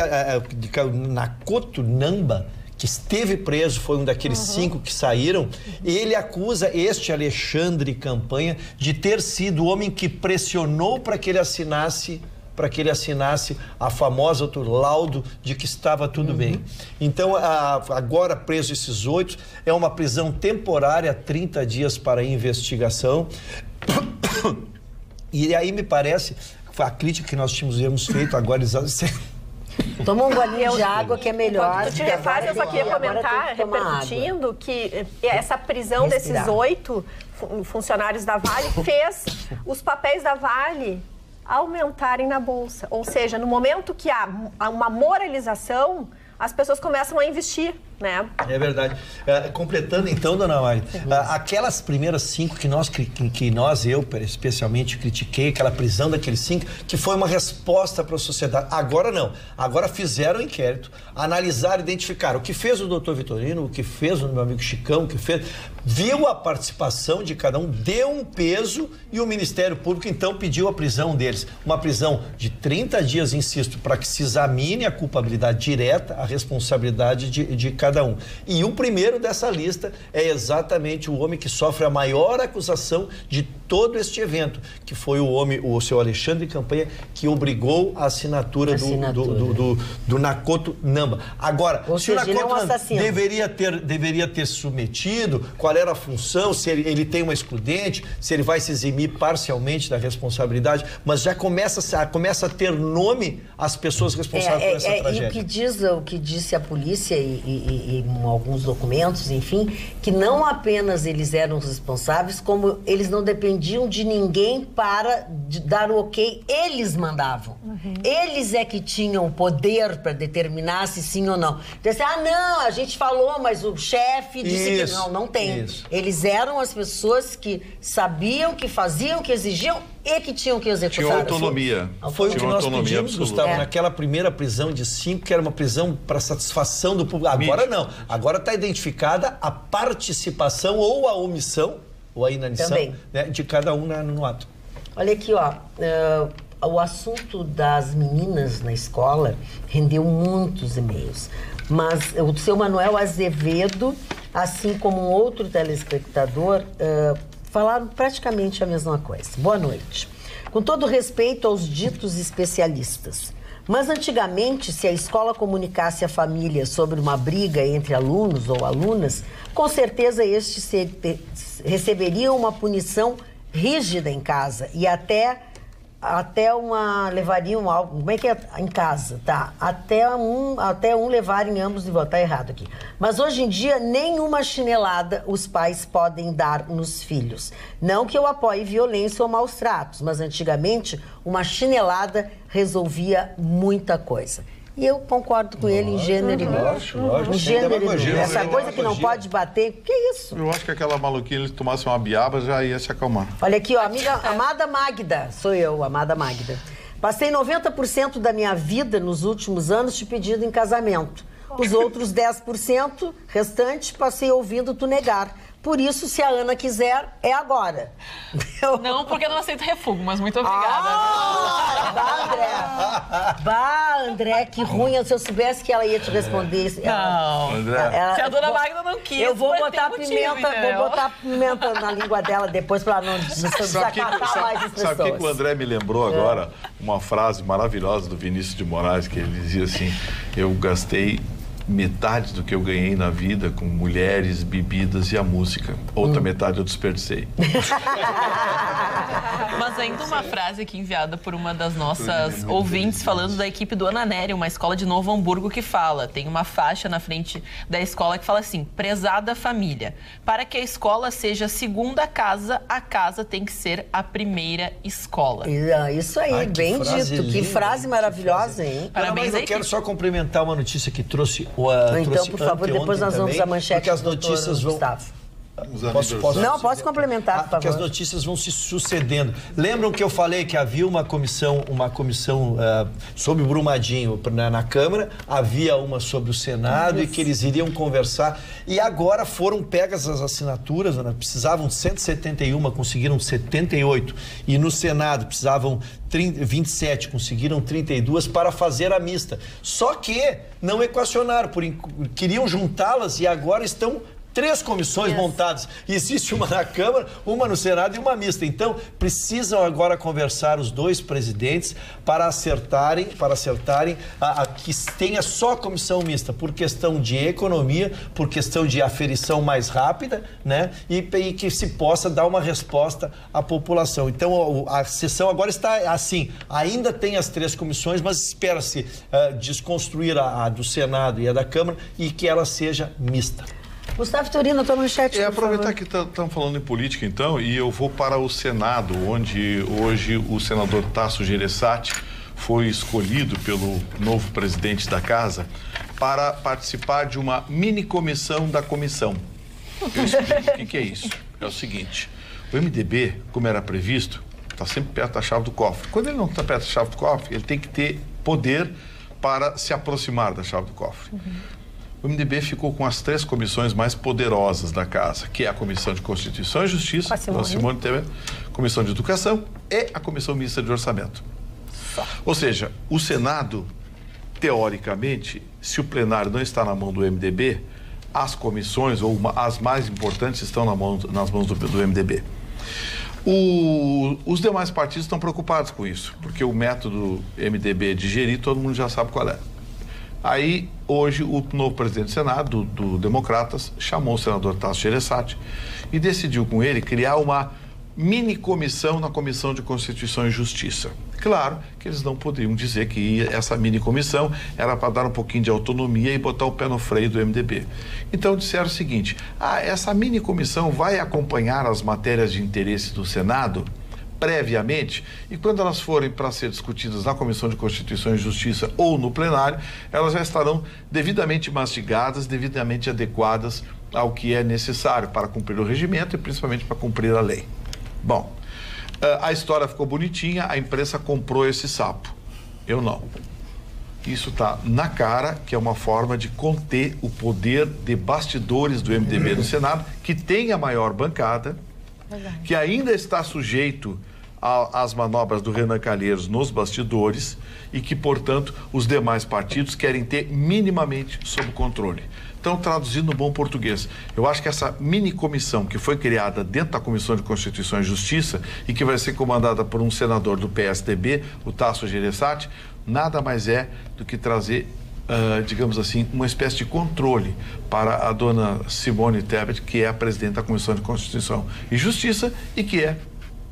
Nakoto Namba, que esteve preso, foi um daqueles 5 que saíram. Ele acusa este Alexandre Campanha de ter sido o homem que pressionou para que ele assinasse a famosa laudo de que estava tudo bem. Então, agora preso esses 8, é uma prisão temporária, 30 dias para investigação. E aí me parece, a crítica que nós tínhamos feito agora... Toma um golinho de água que é melhor. Tu te refaz, eu só queria comentar, repercutindo, que essa prisão desses 8 funcionários da Vale fez os papéis da Vale aumentarem na Bolsa. Ou seja, no momento que há uma moralização, as pessoas começam a investir, né? É verdade. Completando então, dona Mari, aquelas primeiras 5 eu especialmente critiquei, aquela prisão daqueles 5, que foi uma resposta para a sociedade. Agora não. Agora fizeram o inquérito, analisaram, identificaram o que fez o doutor Vitorino, o que fez o meu amigo Chicão, o que fez... Viu a participação de cada um, deu um peso e o Ministério Público então pediu a prisão deles. Uma prisão de 30 dias, insisto, para que se examine a culpabilidade direta, a responsabilidade de cada um. E o primeiro dessa lista é exatamente o homem que sofre a maior acusação de todo este evento, que foi o seu Alexandre Campanha, que obrigou a assinatura do Nakoto Namba. Agora, se o Nakoto Namba deveria ter submetido, qual era a função, se ele tem uma excludente, se ele vai se eximir parcialmente da responsabilidade, mas já começa a ter nome as pessoas responsáveis por essa tragédia. E o que disse a polícia e alguns documentos, enfim, que não apenas eles eram responsáveis, como eles não dependiam de ninguém para dar o ok, eles mandavam. Eles é que tinham o poder para determinar se sim ou não. Então, assim, não, a gente falou, mas o chefe disse que não tem. Isso. Eles eram as pessoas que sabiam, que faziam, que exigiam e que tinham que executar. Tinha autonomia. Foi o que nós pedimos, Gustavo, naquela primeira prisão de 5, que era uma prisão para satisfação do público. Agora não. Agora está identificada a participação ou a omissão, ou a inanição, né, de cada um no ato. Olha aqui, o assunto das meninas na escola rendeu muitos e-mails. Mas o seu Manuel Azevedo, assim como um outro telespectador, falaram praticamente a mesma coisa. Boa noite. Com todo respeito aos ditos especialistas, mas antigamente, se a escola comunicasse à família sobre uma briga entre alunos ou alunas, com certeza estes receberiam uma punição rígida em casa e até levariam algo, como é que é em casa, tá? Até um levarem ambos de volta, tá errado aqui. Mas hoje em dia, nenhuma chinelada os pais podem dar nos filhos. Não que eu apoie violência ou maus tratos, mas antigamente uma chinelada resolvia muita coisa. E eu concordo com ele em gênero e número. Em gênero e número. Essa coisa que não pode bater, que é isso? Eu acho que aquela maluquinha, ele tomasse uma biaba, já ia se acalmar. Olha aqui, ó, amiga amada Magda, sou eu, amada Magda. Passei 90% da minha vida nos últimos anos te pedindo em casamento. Os outros 10% restantes passei ouvindo tu negar. Por isso, se a Ana quiser, é agora. Não, porque eu não aceito refúgio, mas muito obrigada. André, que ruim. Se eu soubesse que ela ia te responder isso. Não, André. Se a dona Magda não quis, eu vou botar pimenta na língua dela depois para não desacatar mais as pessoas. Sabe o que o André me lembrou agora? Uma frase maravilhosa do Vinícius de Moraes, que ele dizia assim: eu gastei metade do que eu ganhei na vida com mulheres, bebidas e a música. Outra metade eu desperdicei. Mas ainda uma frase aqui enviada por uma das nossas ouvintes, falando da equipe do Ananério, uma escola de Novo Hamburgo, que fala, tem uma faixa na frente da escola que fala assim: prezada família, para que a escola seja a segunda casa, a casa tem que ser a primeira escola. Isso aí, bem dito. Que frase maravilhosa, hein? Parabéns. Mas eu quero só complementar uma notícia que trouxe. Então, por favor, depois nós vamos à manchete. Porque as notícias vão... Posso complementar, por favor. Porque as notícias vão se sucedendo. Lembram que eu falei que havia uma comissão sobre Brumadinho na Câmara, havia uma sobre o Senado e que eles iriam conversar. E agora foram pegas as assinaturas, precisavam 171, conseguiram 78. E no Senado precisavam 27, conseguiram 32 para fazer a mista. Só que não equacionaram, queriam juntá-las e agora estão 3 comissões montadas. Existe uma na Câmara, uma no Senado e uma mista. Então, precisam agora conversar os 2 presidentes para acertarem que tenha só comissão mista, por questão de economia, por questão de aferição mais rápida, né? E que se possa dar uma resposta à população. Então, a sessão agora está assim, ainda tem as 3 comissões, mas espera-se desconstruir a do Senado e a da Câmara e que ela seja mista. Gustavo Torino, a tua manchete. Aproveitar que estamos falando em política, então, e eu vou para o Senado, onde hoje o senador Tasso Gereissati foi escolhido pelo novo presidente da Casa para participar de uma mini comissão da comissão. Eu explico o que é isso. É o seguinte: o MDB, como era previsto, está sempre perto da chave do cofre. Quando ele não está perto da chave do cofre, ele tem que ter poder para se aproximar da chave do cofre. O MDB ficou com as 3 comissões mais poderosas da Casa, que é a Comissão de Constituição e Justiça, da Simone Tebet, Comissão de Educação e a Comissão Mista de Orçamento. Ou seja, o Senado, teoricamente, se o plenário não está na mão do MDB, as comissões, ou as mais importantes, estão nas mãos do MDB. Os demais partidos estão preocupados com isso, porque o método MDB de gerir, todo mundo já sabe qual é. Aí, hoje, o novo presidente do Senado, do Democratas, chamou o senador Tasso Gereissati e decidiu com ele criar uma mini comissão na Comissão de Constituição e Justiça. Claro que eles não poderiam dizer que essa mini comissão era para dar um pouquinho de autonomia e botar o pé no freio do MDB. Então disseram o seguinte: essa mini comissão vai acompanhar as matérias de interesse do Senado previamente, e quando elas forem para ser discutidas na Comissão de Constituição e Justiça ou no plenário, elas já estarão devidamente mastigadas, devidamente adequadas ao que é necessário para cumprir o regimento e principalmente para cumprir a lei. Bom, a história ficou bonitinha, a imprensa comprou esse sapo. Eu não. Isso está na cara que é uma forma de conter o poder de bastidores do MDB no Senado, que tem a maior bancada, que ainda está sujeito às manobras do Renan Calheiros nos bastidores e que, portanto, os demais partidos querem ter minimamente sob controle. Então, traduzindo no bom português, eu acho que essa mini comissão que foi criada dentro da Comissão de Constituição e Justiça e que vai ser comandada por um senador do PSDB, o Tasso Gereissati, nada mais é do que trazer, digamos assim, uma espécie de controle para a dona Simone Tebet, que é a presidente da Comissão de Constituição e Justiça e que é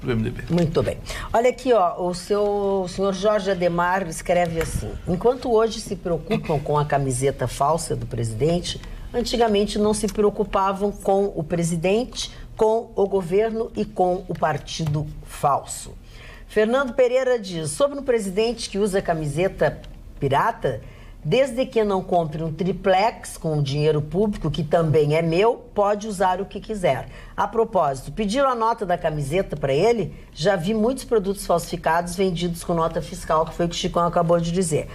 do MDB. Muito bem. Olha aqui, ó, o senhor Jorge Ademar escreve assim: enquanto hoje se preocupam com a camiseta falsa do presidente, antigamente não se preocupavam com o presidente, com o governo e com o partido falso. Fernando Pereira diz: sobre o presidente que usa camiseta pirata, desde que não compre um triplex com o dinheiro público, que também é meu, pode usar o que quiser. A propósito, pediram a nota da camiseta para ele? Já vi muitos produtos falsificados vendidos com nota fiscal, que foi o que o Chicão acabou de dizer.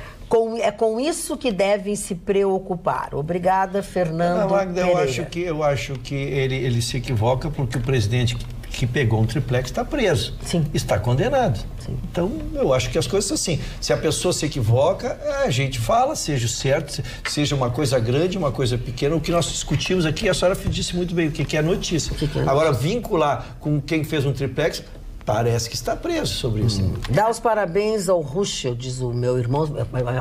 É com isso que devem se preocupar. Obrigada, Fernando Pereira. Eu acho que ele se equivoca, porque o presidente que pegou um triplex está preso. Sim. Está condenado. Sim. Então, eu acho que as coisas são assim. Se a pessoa se equivoca, a gente fala, seja certo, seja uma coisa grande, uma coisa pequena. O que nós discutimos aqui, a senhora disse muito bem o que é notícia. Agora, vincular com quem fez um triplex, parece que está preso sobre isso. Dá os parabéns ao Ruschel, diz o meu irmão.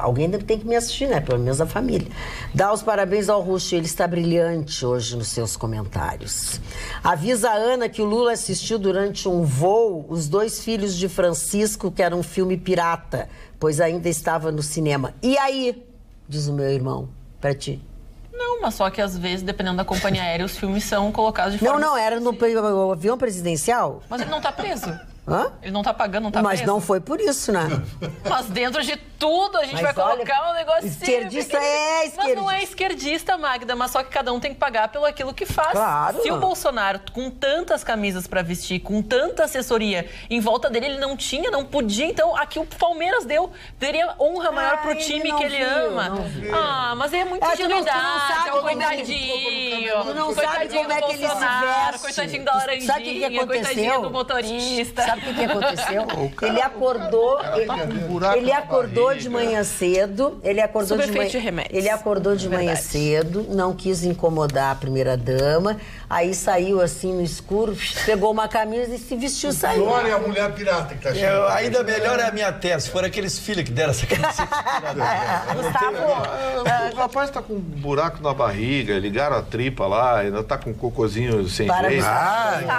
Alguém tem que me assistir, né? Pelo menos a família. Dá os parabéns ao Ruschel, ele está brilhante hoje nos seus comentários. Avisa a Ana que o Lula assistiu durante um voo Os Dois Filhos de Francisco, que era um filme pirata, pois ainda estava no cinema. E aí? Diz o meu irmão, pra ti. Não, mas só que às vezes, dependendo da companhia aérea, os filmes são colocados de forma... Não, era no avião presidencial. Mas ele não tá preso. Hã? Ele não tá pagando, não tá preso. Mas não foi por isso, né? Mas dentro de tudo a gente vai colocar um negocinho. Esquerdista é esquerdista. Mas não é esquerdista, Magda, mas só que cada um tem que pagar pelo aquilo que faz. Claro. Se o Bolsonaro, com tantas camisas pra vestir, com tanta assessoria em volta dele, ele não tinha, não podia, então aqui o Palmeiras daria honra maior pro time que ele ama. Mas é muito ingenuidade, coitadinho. Tu não sabe como é que ele se veste. Coitadinho da laranjinha, coitadinho do motorista. Sabe o que aconteceu? Ele acordou de manhã cedo. Ele acordou de manhã cedo, não quis incomodar a primeira-dama. Aí saiu assim no escuro, pegou uma camisa e se vestiu e saiu. Glória a mulher pirata que tá chegando. Ainda melhor é a minha tese. Se for aqueles filhos que deram essa camiseta O rapaz tá com um buraco na barriga, ligaram a tripa lá, ainda tá com um cocôzinho sem jeito.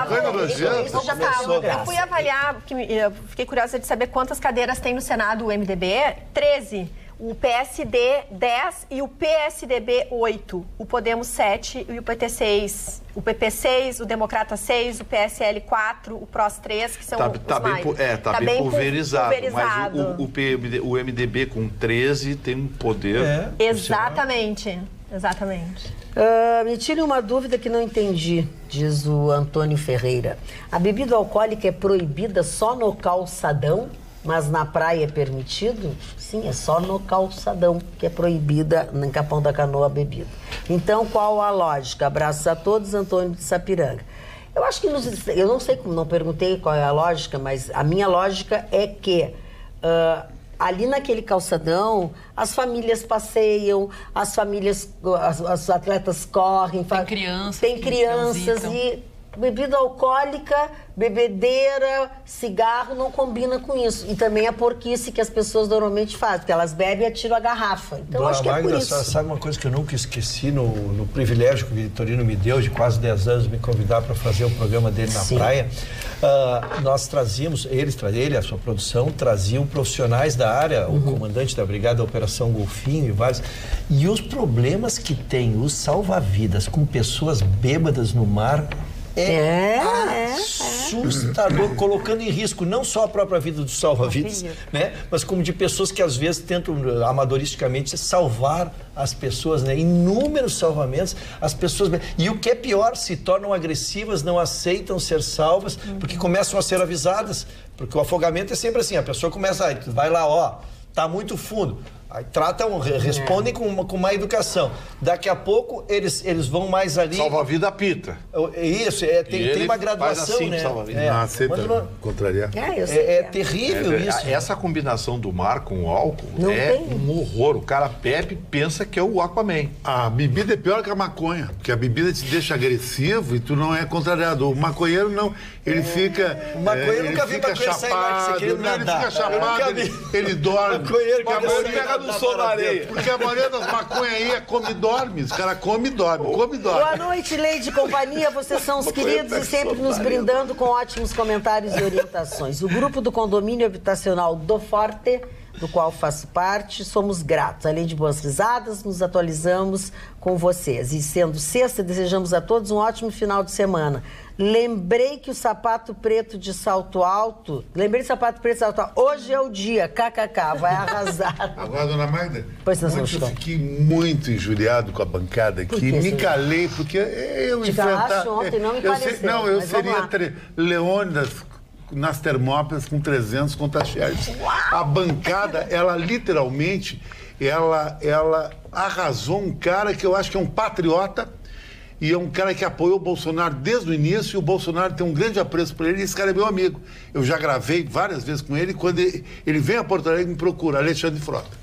Coisa nojenta. Eu fui avaliar, porque eu fiquei curiosa de saber quantas cadeiras tem no Senado o MDB. 13. O PSD 10 e o PSDB 8. O Podemos 7 e o PT 6. O PP 6, o Democrata 6, o PSL 4, o PROS 3, que são os mais. Tá bem pulverizado. Mas o MDB com 13 tem um poder... Exatamente. Me tire uma dúvida que não entendi, diz o Antônio Ferreira. A bebida alcoólica é proibida só no calçadão, mas na praia é permitido? Sim, é só no calçadão que é proibida, em Capão da Canoa, a bebida. Então, qual a lógica? Abraços a todos, Antônio de Sapiranga. Eu acho que, eu não sei como, não perguntei qual é a lógica, mas a minha lógica é que... ali naquele calçadão, as famílias passeiam, os atletas correm. Tem crianças e bebida alcoólica, bebedeira, cigarro não combina com isso. E também a porquice que as pessoas normalmente fazem, porque elas bebem e atiram a garrafa. Então, acho que é por isso. Sabe uma coisa que eu nunca esqueci no privilégio que o Vitorino me deu de quase 10 anos me convidar para fazer o programa dele na praia? Nós trazíamos, ele, a sua produção, traziam profissionais da área, o comandante da Brigada da Operação Golfinho e vários. E os problemas que tem os salva-vidas com pessoas bêbadas no mar assustador, colocando em risco não só a própria vida dos salva-vidas, né, mas como de pessoas que às vezes tentam amadoristicamente salvar as pessoas, né, inúmeros salvamentos, as pessoas, e o que é pior, se tornam agressivas, não aceitam ser salvas, porque começam a ser avisadas, porque o afogamento é sempre assim, a pessoa começa, vai lá, tá muito fundo. Aí respondem com uma educação. Daqui a pouco eles vão mais ali. Salva-vida apita. Isso, tem uma graduação, assim, né? Contrariar. É terrível isso. Essa combinação do mar com o álcool um horror. O cara bebe e pensa que é o Aquaman. A bebida é pior que a maconha, porque a bebida te deixa agressivo e tu não é contrariado. O maconheiro não, ele fica. O maconheiro nunca vi maconheiro sair lá que você queria nadar. Ele fica chapado, ele dorme. Maconheiro pega no sol na areia. Porque a maioria das maconhas aí é come e dorme. Os caras come e dorme. Boa noite, Leide e companhia. Vocês são os queridos e sempre nos brindando com ótimos comentários e orientações. O grupo do condomínio habitacional do Forte, do qual faço parte, somos gratos. Além de boas risadas, nos atualizamos com vocês. E sendo sexta, desejamos a todos um ótimo final de semana. Lembrei que o sapato preto de salto alto... Hoje é o dia, kkk, vai arrasar. Agora, dona Magda, pois não, eu fiquei muito injuriado com a bancada aqui. Me calei, porque eu enfrentar... ontem, não me pareceu. Eu seria Leônidas nas Termópilas com 300 contra Xerxes. A bancada, ela literalmente, ela arrasou um cara que eu acho que é um patriota e é um cara que apoiou o Bolsonaro desde o início, e o Bolsonaro tem um grande apreço por ele, e esse cara é meu amigo. Eu já gravei várias vezes com ele, quando ele vem a Porto Alegre, me procura, Alexandre Frota.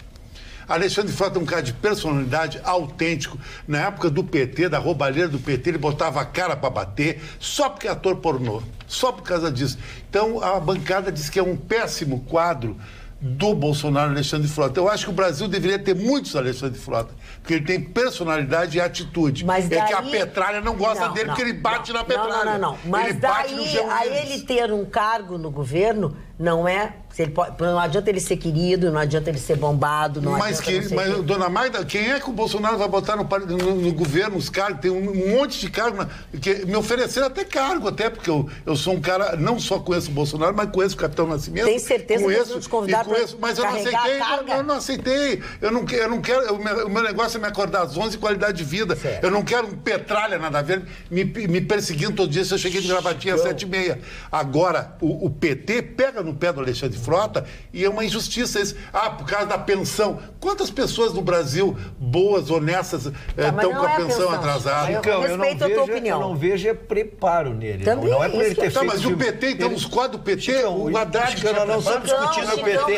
Alexandre Frota é um cara de personalidade, autêntico. Na época do PT, da roubalheira do PT, ele botava a cara para bater, só porque é ator pornô, só por causa disso. Então, a bancada diz que é um péssimo quadro do Bolsonaro, Alexandre Frota. Eu acho que o Brasil deveria ter muitos Alexandre Frota, porque ele tem personalidade e atitude. Mas daí... É que a Petralha não gosta dele, porque ele bate na Petralha. Não. Mas ele daí, a ele ter um cargo no governo, não é... Não adianta ele ser querido, não adianta ele ser bombado, não mas adianta... Mas, dona Magda, quem é que o Bolsonaro vai botar no governo, os cargos? Tem um monte de cargo, que me ofereceram até cargo, até porque eu sou um cara, não só conheço o Bolsonaro, mas conheço o Capitão Nascimento. Tem certeza que eles vão te convidar para mas eu não aceitei, eu não aceitei. Eu não quero, o meu negócio é me acordar às 11, qualidade de vida. Certo. Eu não quero um Petralha, nada a ver, me perseguindo todo dia se eu cheguei de gravatinha às 7h30. Agora, o PT pega no pé do Alexandre Frota e é uma injustiça isso. Por causa da pensão. Quantas pessoas no Brasil, boas, honestas, estão com a pensão atrasada? Eu respeito a tua opinião. Eu não vejo preparo nele. Também não é por ele ter feito... Mas o PT, então, os quadros do PT, o Haddad... Não estamos discutindo o PT.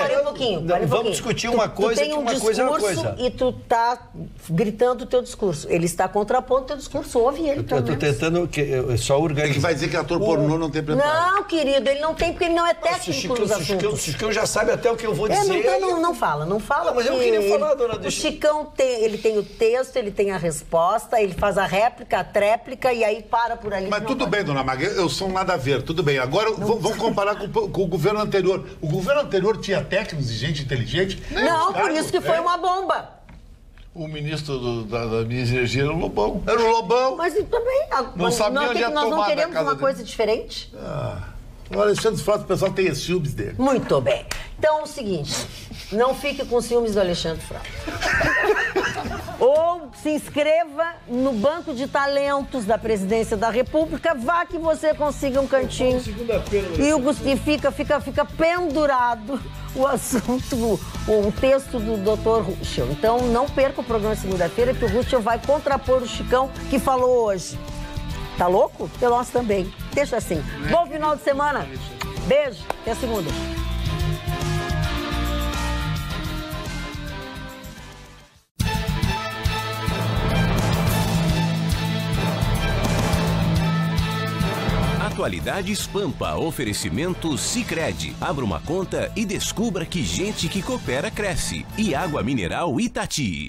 Vamos discutir uma coisa que uma coisa é uma coisa. E tu tá gritando o teu discurso. Ele está contrapondo o teu discurso. Ouve ele, eu tô tentando só organizar. Que vai dizer que ator pornô não tem preparo. Não, querido, ele não tem, porque ele não é técnico nos assuntos. O Chicão já sabe até o que eu vou dizer. Não fala. Não, mas eu queria falar, dona O Chicão ele tem o texto, ele tem a resposta, ele faz a réplica, a tréplica e aí para por ali. Mas tudo bem, dona Maga, eu sou um nada a ver, tudo bem. Agora vamos comparar com o governo anterior. O governo anterior tinha técnicos e gente inteligente? Não, por isso que foi uma bomba. O ministro da minha energia era o Lobão. Era o Lobão. Mas também... Não sabia onde ia tomar. Nós não queremos uma coisa diferente? O Alexandre Frota, o pessoal tem os ciúmes dele. Muito bem. Então é o seguinte, não fique com ciúmes do Alexandre Frota. Ou se inscreva no banco de talentos da Presidência da República, vá que você consiga um cantinho. E fica pendurado o assunto, o texto do Dr. Ruschel. Então não perca o programa segunda-feira, que o Ruschel vai contrapor o Chicão que falou hoje. Tá louco? Eu nós também. Deixa assim. Bom final de semana. Beijo. Até segunda. Atualidades Pampa. Oferecimento Sicredi. Abra uma conta e descubra que gente que coopera cresce. E água mineral Itati.